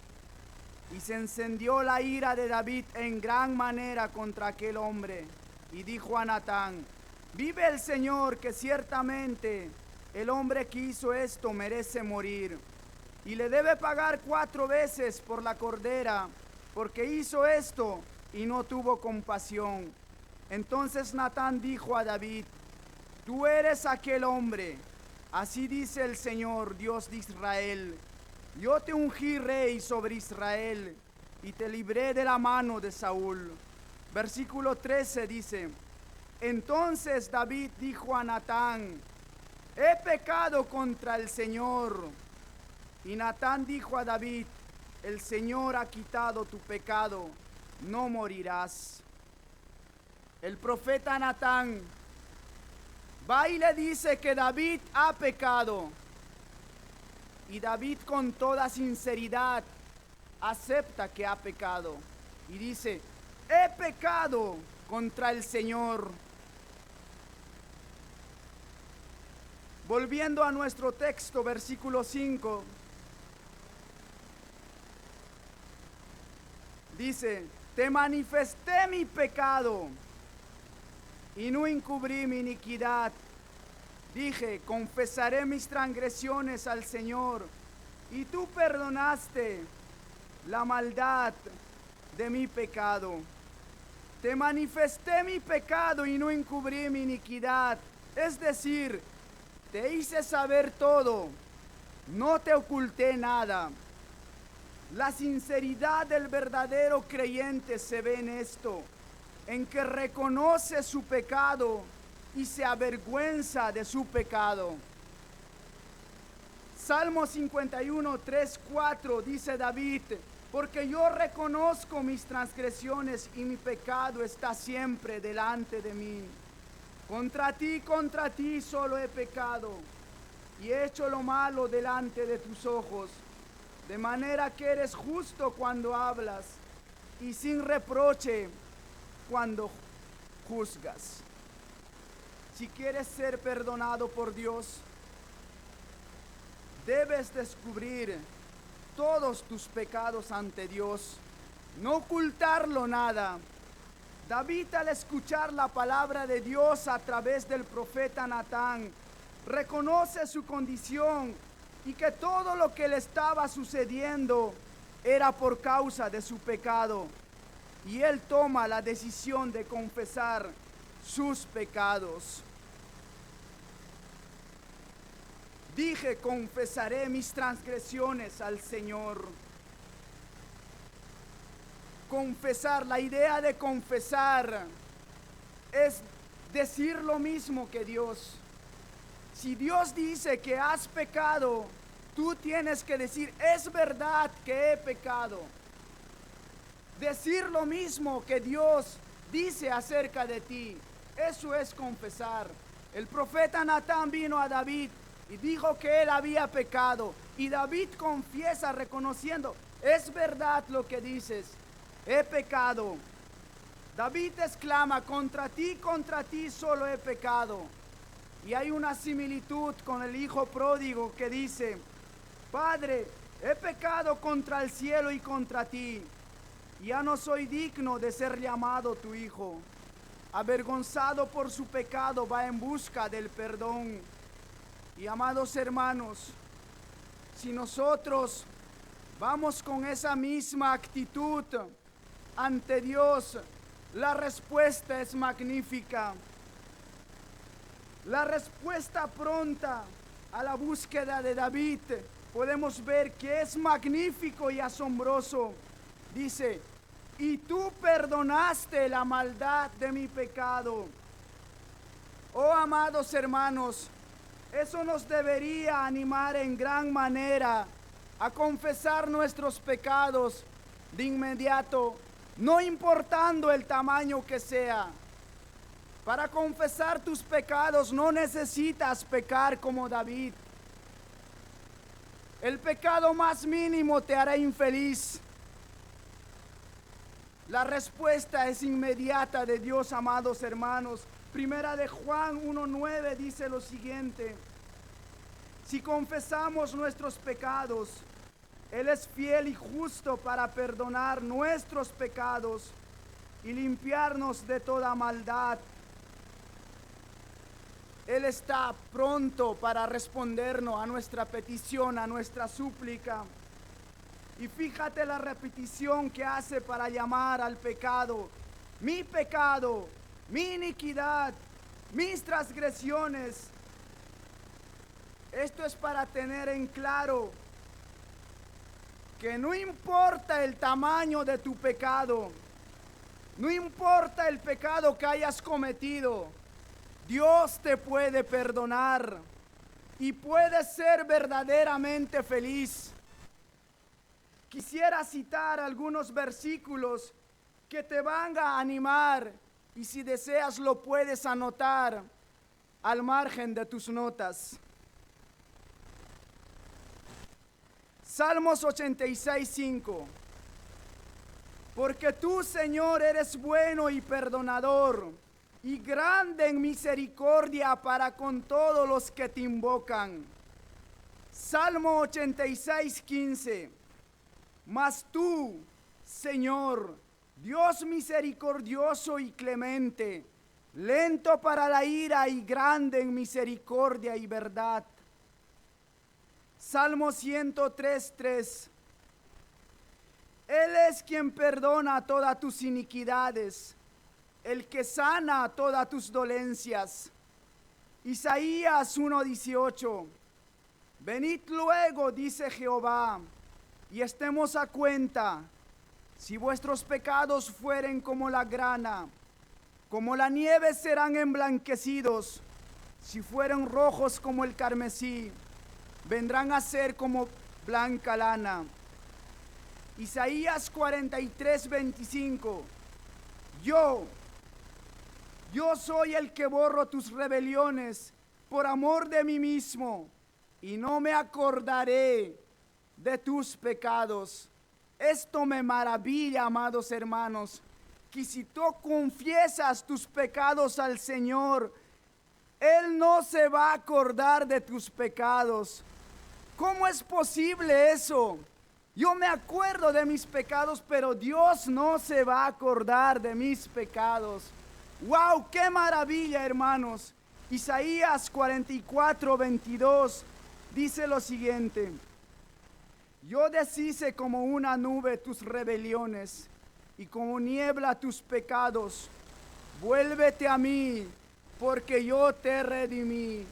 Y se encendió la ira de David en gran manera contra aquel hombre. Y dijo a Natán: vive el Señor, que ciertamente el hombre que hizo esto merece morir, y le debe pagar 4 veces por la cordera, porque hizo esto y no tuvo compasión. Entonces Natán dijo a David: tú eres aquel hombre. Así dice el Señor, Dios de Israel: yo te ungí rey sobre Israel y te libré de la mano de Saúl. Versículo 13 dice: entonces David dijo a Natán: he pecado contra el Señor. Y Natán dijo a David: el Señor ha quitado tu pecado, no morirás. El profeta Natán va y le dice que David ha pecado. Y David, con toda sinceridad, acepta que ha pecado. Y dice: he pecado contra el Señor. Volviendo a nuestro texto, versículo 5. Dice: te manifesté mi pecado y no encubrí mi iniquidad. Dije: confesaré mis transgresiones al Señor, y tú perdonaste la maldad de mi pecado. Te manifesté mi pecado y no encubrí mi iniquidad. Es decir, te hice saber todo, no te oculté nada. La sinceridad del verdadero creyente se ve en esto, en que reconoce su pecado y se avergüenza de su pecado. Salmo 51, 3, 4 dice David: porque yo reconozco mis transgresiones y mi pecado está siempre delante de mí. Contra ti solo he pecado y he hecho lo malo delante de tus ojos, de manera que eres justo cuando hablas y sin reproche cuando juzgas. Si quieres ser perdonado por Dios, debes descubrir todos tus pecados ante Dios, no ocultarlo nada. David, al escuchar la palabra de Dios a través del profeta Natán, reconoce su condición y que todo lo que le estaba sucediendo era por causa de su pecado. Y él toma la decisión de confesar sus pecados. Dije: confesaré mis transgresiones al Señor. Confesar, la idea de confesar es decir lo mismo que Dios. Si Dios dice que has pecado, tú tienes que decir: es verdad que he pecado. Decir lo mismo que Dios dice acerca de ti, eso es confesar. El profeta Natán vino a David y dijo que él había pecado, y David confiesa reconociendo: es verdad lo que dices, he pecado. David exclama: contra ti solo he pecado. Y hay una similitud con el hijo pródigo que dice: Padre, he pecado contra el cielo y contra ti, ya no soy digno de ser llamado tu hijo. Avergonzado por su pecado, va en busca del perdón. Y amados hermanos, si nosotros vamos con esa misma actitud ante Dios, la respuesta es magnífica. La respuesta pronta a la búsqueda de David podemos ver que es magnífico y asombroso. Dice: y tú perdonaste la maldad de mi pecado. Oh, amados hermanos, eso nos debería animar en gran manera a confesar nuestros pecados de inmediato, no importando el tamaño que sea. Para confesar tus pecados no necesitas pecar como David. El pecado más mínimo te hará infeliz. La respuesta es inmediata de Dios, amados hermanos. Primera de Juan 1:9 dice lo siguiente: si confesamos nuestros pecados, Él es fiel y justo para perdonar nuestros pecados y limpiarnos de toda maldad. Él está pronto para respondernos a nuestra petición, a nuestra súplica. Y fíjate la repetición que hace para llamar al pecado: mi pecado, mi iniquidad, mis transgresiones. Esto es para tener en claro que no importa el tamaño de tu pecado, no importa el pecado que hayas cometido, Dios te puede perdonar y puedes ser verdaderamente feliz. Quisiera citar algunos versículos que te van a animar, y si deseas lo puedes anotar al margen de tus notas. Salmos 86:5. Porque tú, Señor, eres bueno y perdonador, y grande en misericordia para con todos los que te invocan. Salmo 86:15. Mas tú, Señor, Dios misericordioso y clemente, lento para la ira y grande en misericordia y verdad. Salmo 103:3. Él es quien perdona todas tus iniquidades, el que sana todas tus dolencias. Isaías 1:18. Venid luego, dice Jehová, y estemos a cuenta. Si vuestros pecados fueren como la grana, como la nieve serán emblanquecidos. Si fueren rojos como el carmesí, vendrán a ser como blanca lana. Isaías 43:25. Yo soy el que borro tus rebeliones por amor de mí mismo, y no me acordaré de tus pecados. Esto me maravilla, amados hermanos, que si tú confiesas tus pecados al Señor, Él no se va a acordar de tus pecados. ¿Cómo es posible eso? Yo me acuerdo de mis pecados, pero Dios no se va a acordar de mis pecados. ¡Wow! ¡Qué maravilla, hermanos! Isaías 44:22 dice lo siguiente: yo deshice como una nube tus rebeliones y como niebla tus pecados. Vuélvete a mí, porque yo te redimí.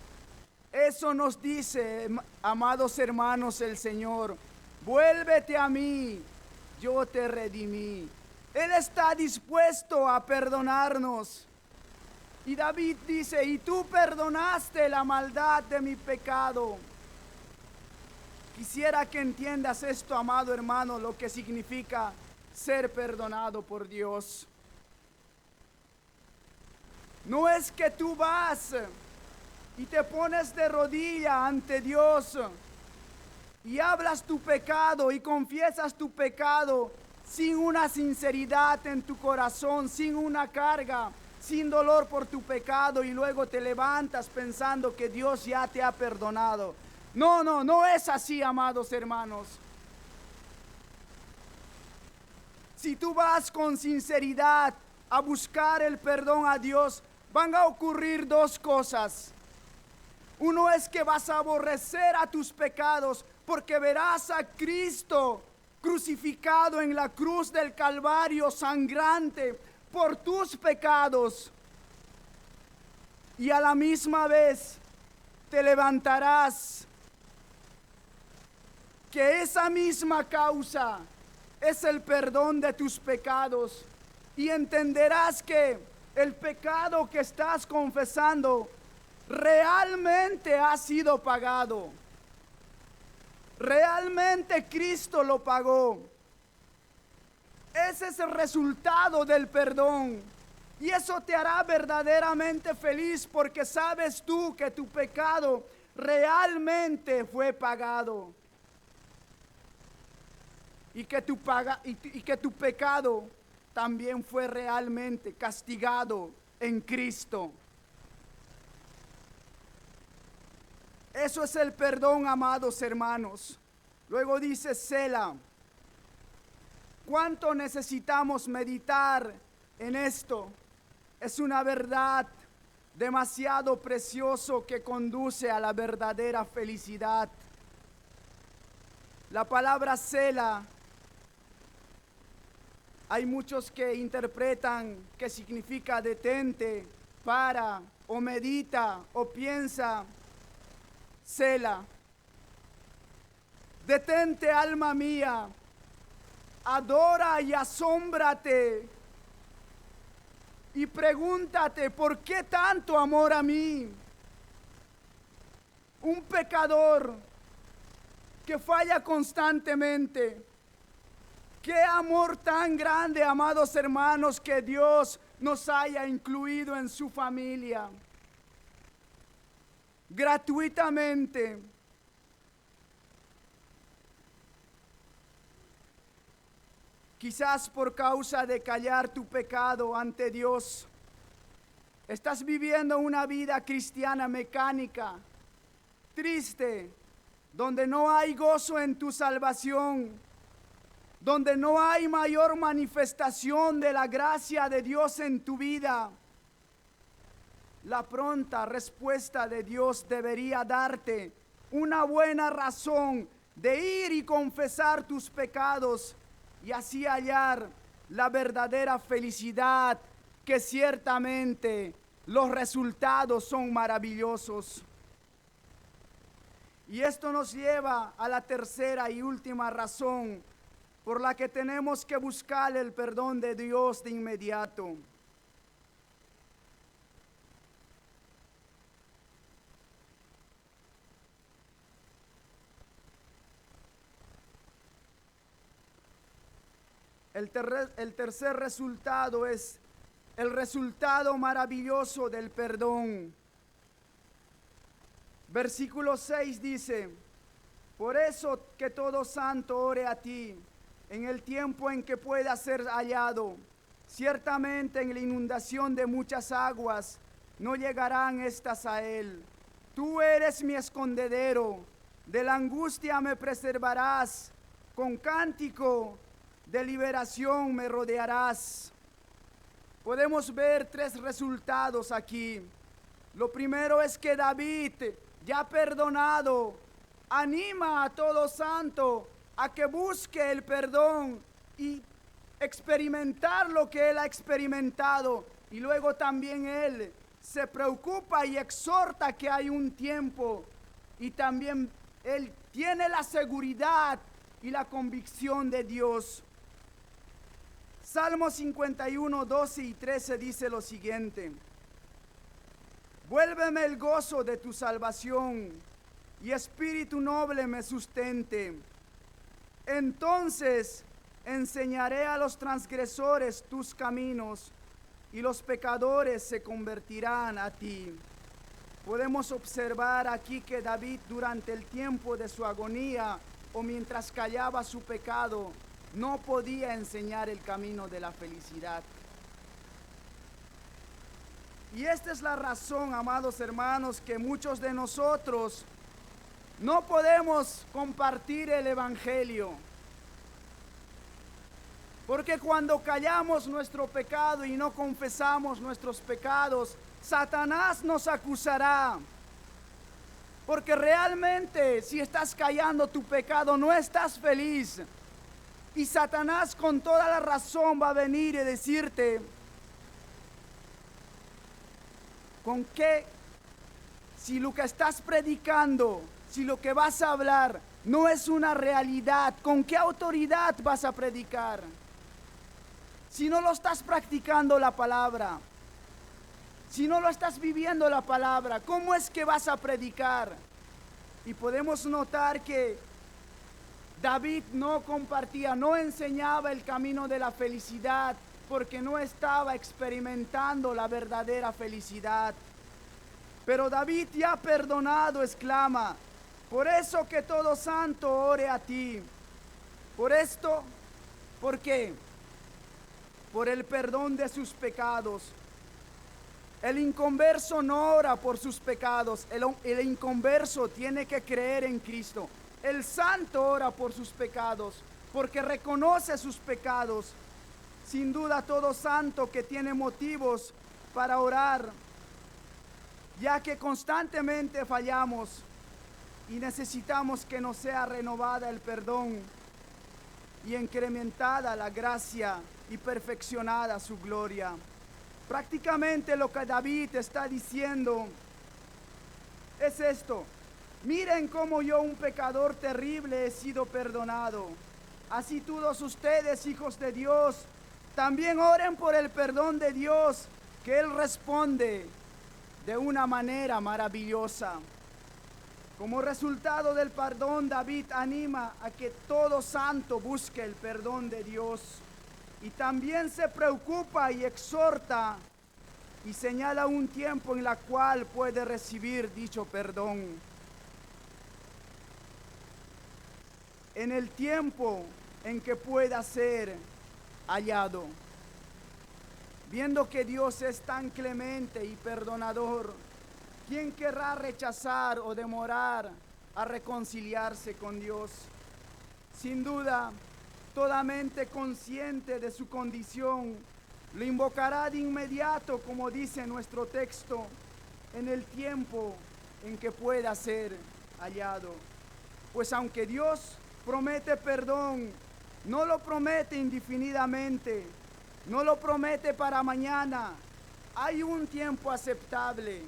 Eso nos dice, amados hermanos, el Señor. Vuélvete a mí, yo te redimí. Él está dispuesto a perdonarnos. Y David dice: y tú perdonaste la maldad de mi pecado. Quisiera que entiendas esto, amado hermano, lo que significa ser perdonado por Dios. No es que tú vas y te pones de rodilla ante Dios y hablas tu pecado y confiesas tu pecado sin una sinceridad en tu corazón, sin una carga, sin dolor por tu pecado, y luego te levantas pensando que Dios ya te ha perdonado. No es así, amados hermanos. Si tú vas con sinceridad a buscar el perdón a Dios, van a ocurrir dos cosas. Uno es que vas a aborrecer a tus pecados, porque verás a Cristo crucificado en la cruz del Calvario, sangrante por tus pecados. Y a la misma vez te levantarás, que esa misma causa es el perdón de tus pecados, y entenderás que el pecado que estás confesando realmente ha sido pagado. Realmente Cristo lo pagó. Ese es el resultado del perdón. Y eso te hará verdaderamente feliz, porque sabes tú que tu pecado realmente fue pagado. Y que tu pecado también fue realmente castigado en Cristo. Eso es el perdón, amados hermanos. Luego dice Sela. ¿Cuánto necesitamos meditar en esto? Es una verdad demasiado precioso que conduce a la verdadera felicidad. La palabra Sela, hay muchos que interpretan que significa detente, para, o medita, o piensa. Sela. Detente, alma mía, adora y asómbrate. Y pregúntate, ¿por qué tanto amor a mí? Un pecador que falla constantemente. Qué amor tan grande, amados hermanos, que Dios nos haya incluido en su familia. Gratuitamente. Quizás por causa de callar tu pecado ante Dios, estás viviendo una vida cristiana mecánica, triste, donde no hay gozo en tu salvación, donde no hay mayor manifestación de la gracia de Dios en tu vida. La pronta respuesta de Dios debería darte una buena razón de ir y confesar tus pecados y así hallar la verdadera felicidad, que ciertamente los resultados son maravillosos. Y esto nos lleva a la tercera y última razón por la que tenemos que buscar el perdón de Dios de inmediato. El tercer resultado es el resultado maravilloso del perdón. Versículo 6 dice: por eso que todo santo ore a ti en el tiempo en que pueda ser hallado. Ciertamente en la inundación de muchas aguas no llegarán estas a él. Tú eres mi escondedero, de la angustia me preservarás, con cántico de liberación me rodearás. Podemos ver tres resultados aquí. Lo primero es que David, ya perdonado, anima a todo santo a que busque el perdón y experimentar lo que él ha experimentado. Y luego también él se preocupa y exhorta que hay un tiempo. Y también él tiene la seguridad y la convicción de Dios. Salmo 51, 12 y 13 dice lo siguiente: vuélveme el gozo de tu salvación, y espíritu noble me sustente. Entonces enseñaré a los transgresores tus caminos, y los pecadores se convertirán a ti. Podemos observar aquí que David, durante el tiempo de su agonía o mientras callaba su pecado, no podía enseñar el camino de la felicidad. Y esta es la razón, amados hermanos, que muchos de nosotros no podemos compartir el evangelio. Porque cuando callamos nuestro pecado y no confesamos nuestros pecados, Satanás nos acusará. Porque realmente, si estás callando tu pecado, no estás feliz. Y Satanás con toda la razón va a venir y decirte: ¿con qué? Si lo que estás predicando, si lo que vas a hablar no es una realidad, ¿con qué autoridad vas a predicar? Si no lo estás practicando la palabra, si no lo estás viviendo la palabra, ¿cómo es que vas a predicar? Y podemos notar que David no compartía, no enseñaba el camino de la felicidad, porque no estaba experimentando la verdadera felicidad. Pero David, ya perdonado, exclama: por eso que todo santo ore a ti. Por esto, ¿por qué? Por el perdón de sus pecados. El inconverso no ora por sus pecados. El inconverso tiene que creer en Cristo. El santo ora por sus pecados, porque reconoce sus pecados. Sin duda todo santo que tiene motivos para orar, ya que constantemente fallamos y necesitamos que nos sea renovada el perdón y incrementada la gracia y perfeccionada su gloria. Prácticamente lo que David está diciendo es esto: miren cómo yo, un pecador terrible, he sido perdonado. Así todos ustedes, hijos de Dios, también oren por el perdón de Dios, que Él responde de una manera maravillosa. Como resultado del perdón, David anima a que todo santo busque el perdón de Dios. Y también se preocupa y exhorta y señala un tiempo en el cual puede recibir dicho perdón. En el tiempo en que pueda ser hallado. Viendo que Dios es tan clemente y perdonador, ¿quién querrá rechazar o demorar a reconciliarse con Dios? Sin duda, toda mente consciente de su condición lo invocará de inmediato, como dice nuestro texto, en el tiempo en que pueda ser hallado. Pues aunque Dios promete perdón, no lo promete indefinidamente, no lo promete para mañana. Hay un tiempo aceptable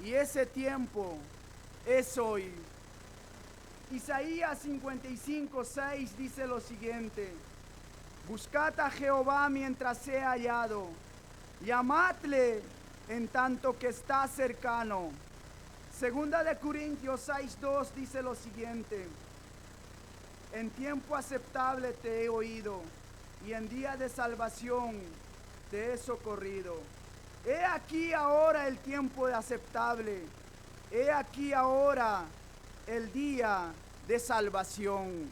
y ese tiempo es hoy. Isaías 55:6 dice lo siguiente: buscad a Jehová mientras sea hallado, llamadle en tanto que está cercano. Segunda de Corintios 6:2 dice lo siguiente: en tiempo aceptable te he oído, y en día de salvación te he socorrido. He aquí ahora el tiempo aceptable, he aquí ahora el día de salvación.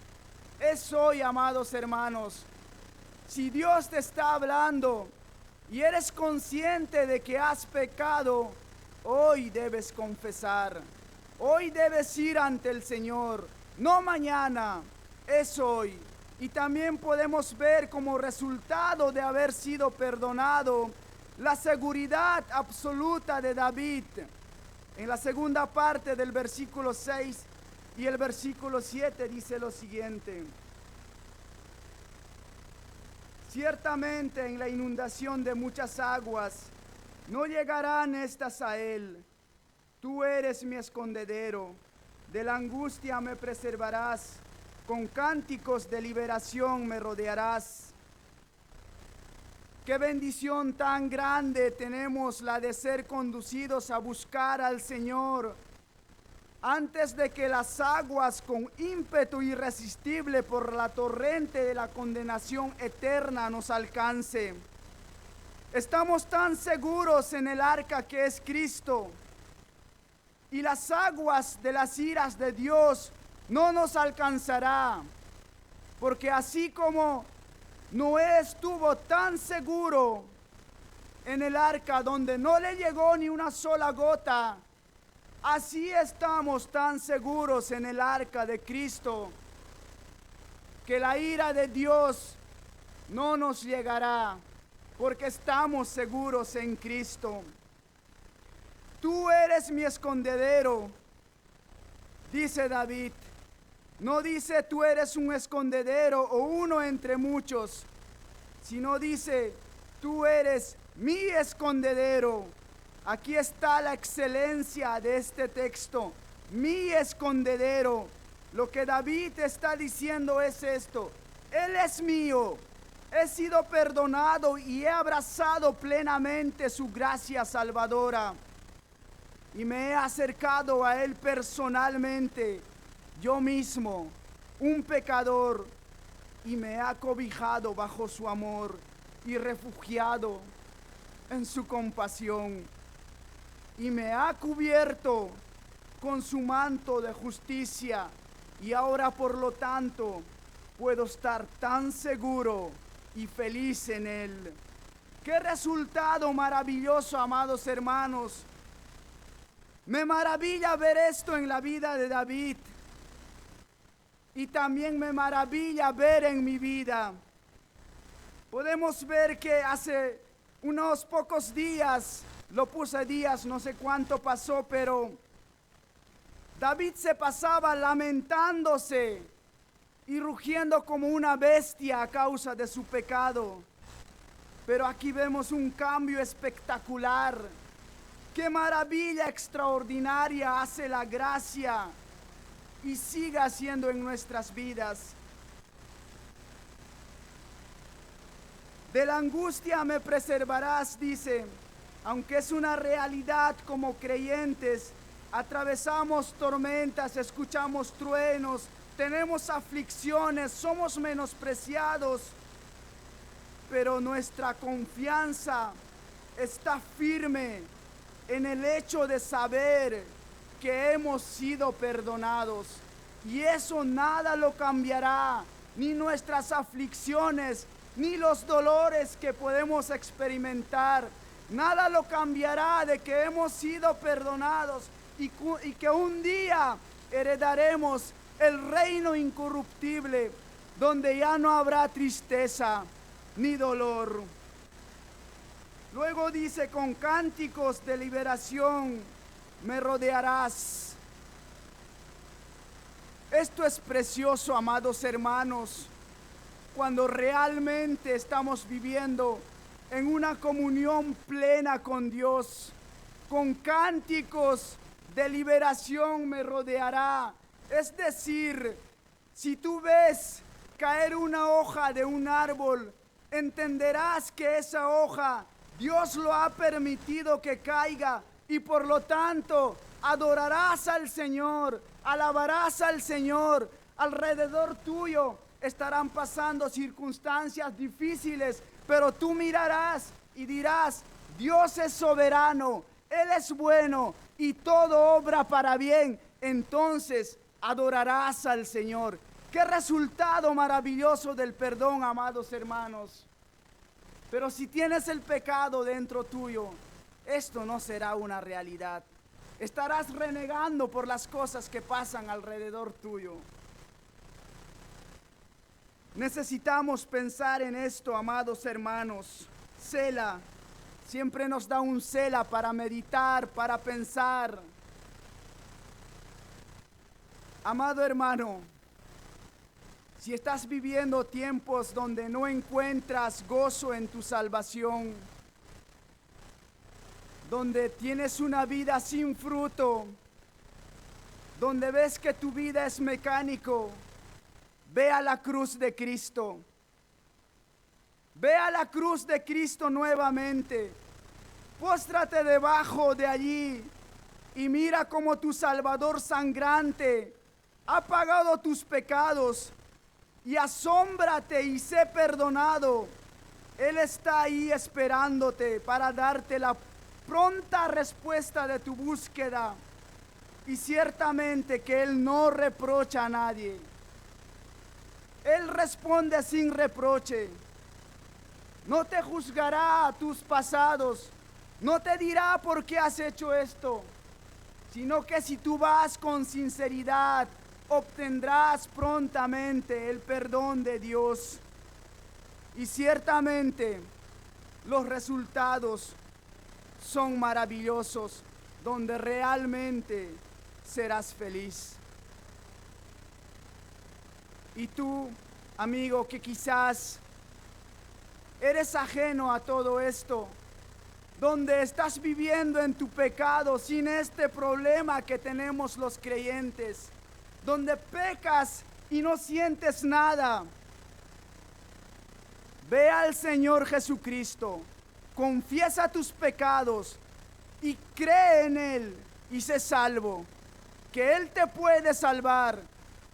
Es hoy, amados hermanos. Si Dios te está hablando y eres consciente de que has pecado, hoy debes confesar, hoy debes ir ante el Señor, no mañana, es hoy. Y también podemos ver como resultado de haber sido perdonado la seguridad absoluta de David. En la segunda parte del versículo 6 y el versículo 7 dice lo siguiente: ciertamente en la inundación de muchas aguas no llegarán estas a él. Tú eres mi escondedero, de la angustia me preservarás, con cánticos de liberación me rodearás. Qué bendición tan grande tenemos la de ser conducidos a buscar al Señor antes de que las aguas con ímpetu irresistible por la torrente de la condenación eterna nos alcance. Estamos tan seguros en el arca que es Cristo, y las aguas de las iras de Dios no nos alcanzará, porque así como Noé estuvo tan seguro en el arca donde no le llegó ni una sola gota, así estamos tan seguros en el arca de Cristo, que la ira de Dios no nos llegará, porque estamos seguros en Cristo. Tú eres mi escondedero, dice David. No dice tú eres un escondedero o uno entre muchos, sino dice tú eres mi escondedero. Aquí está la excelencia de este texto, mi escondedero. Lo que David está diciendo es esto: Él es mío, he sido perdonado y he abrazado plenamente su gracia salvadora. Y me he acercado a Él personalmente, yo mismo, un pecador, y me ha cobijado bajo su amor y refugiado en su compasión. Y me ha cubierto con su manto de justicia, y ahora por lo tanto puedo estar tan seguro y feliz en Él. ¡Qué resultado maravilloso, amados hermanos! Me maravilla ver esto en la vida de David. y también me maravilla ver en mi vida. Podemos ver que hace unos pocos días, lo puse días, no sé cuánto pasó, pero David se pasaba lamentándose y rugiendo como una bestia a causa de su pecado. Pero aquí vemos un cambio espectacular. Qué maravilla extraordinaria hace la gracia y sigue haciendo en nuestras vidas. De la angustia me preservarás, dice, aunque es una realidad como creyentes, atravesamos tormentas, escuchamos truenos, tenemos aflicciones, somos menospreciados, pero nuestra confianza está firme en el hecho de saber que hemos sido perdonados. Y eso nada lo cambiará, ni nuestras aflicciones, ni los dolores que podemos experimentar. Nada lo cambiará de que hemos sido perdonados y que un día heredaremos el reino incorruptible, donde ya no habrá tristeza ni dolor. Luego dice, con cánticos de liberación me rodearás. Esto es precioso, amados hermanos, cuando realmente estamos viviendo en una comunión plena con Dios. Con cánticos de liberación me rodeará. Es decir, si tú ves caer una hoja de un árbol, entenderás que esa hoja Dios lo ha permitido que caiga y por lo tanto adorarás al Señor, alabarás al Señor. Alrededor tuyo estarán pasando circunstancias difíciles, pero tú mirarás y dirás, Dios es soberano, Él es bueno y todo obra para bien. Entonces adorarás al Señor. Qué resultado maravilloso del perdón, amados hermanos. Pero si tienes el pecado dentro tuyo, esto no será una realidad. Estarás renegando por las cosas que pasan alrededor tuyo. Necesitamos pensar en esto, amados hermanos. Sela, siempre nos da un sela para meditar, para pensar. Amado hermano, si estás viviendo tiempos donde no encuentras gozo en tu salvación, donde tienes una vida sin fruto, donde ves que tu vida es mecánico, ve a la cruz de Cristo. Ve a la cruz de Cristo nuevamente. Póstrate debajo de allí y mira cómo tu Salvador sangrante ha pagado tus pecados. Y asómbrate y sé perdonado. Él está ahí esperándote para darte la pronta respuesta de tu búsqueda. Y ciertamente que Él no reprocha a nadie. Él responde sin reproche. No te juzgará a tus pasados. No te dirá por qué has hecho esto. Sino que si tú vas con sinceridad, obtendrás prontamente el perdón de Dios. Y ciertamente los resultados son maravillosos, donde realmente serás feliz. Y tú, amigo, que quizás eres ajeno a todo esto, donde estás viviendo en tu pecado sin este problema que tenemos los creyentes, donde pecas y no sientes nada, ve al Señor Jesucristo, confiesa tus pecados y cree en Él y sé salvo, que Él te puede salvar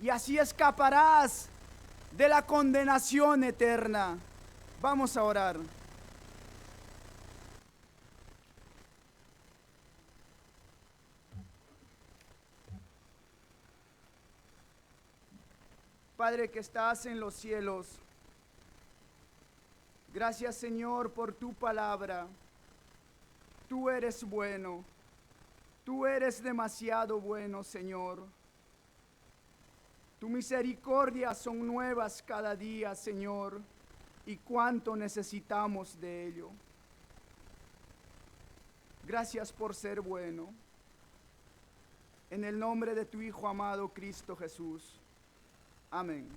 y así escaparás de la condenación eterna. Vamos a orar. Padre que estás en los cielos, gracias Señor por tu palabra. Tú eres bueno, tú eres demasiado bueno, Señor. Tu misericordia son nuevas cada día, Señor, y cuánto necesitamos de ello. Gracias por ser bueno. En el nombre de tu Hijo amado, Cristo Jesús. Amén.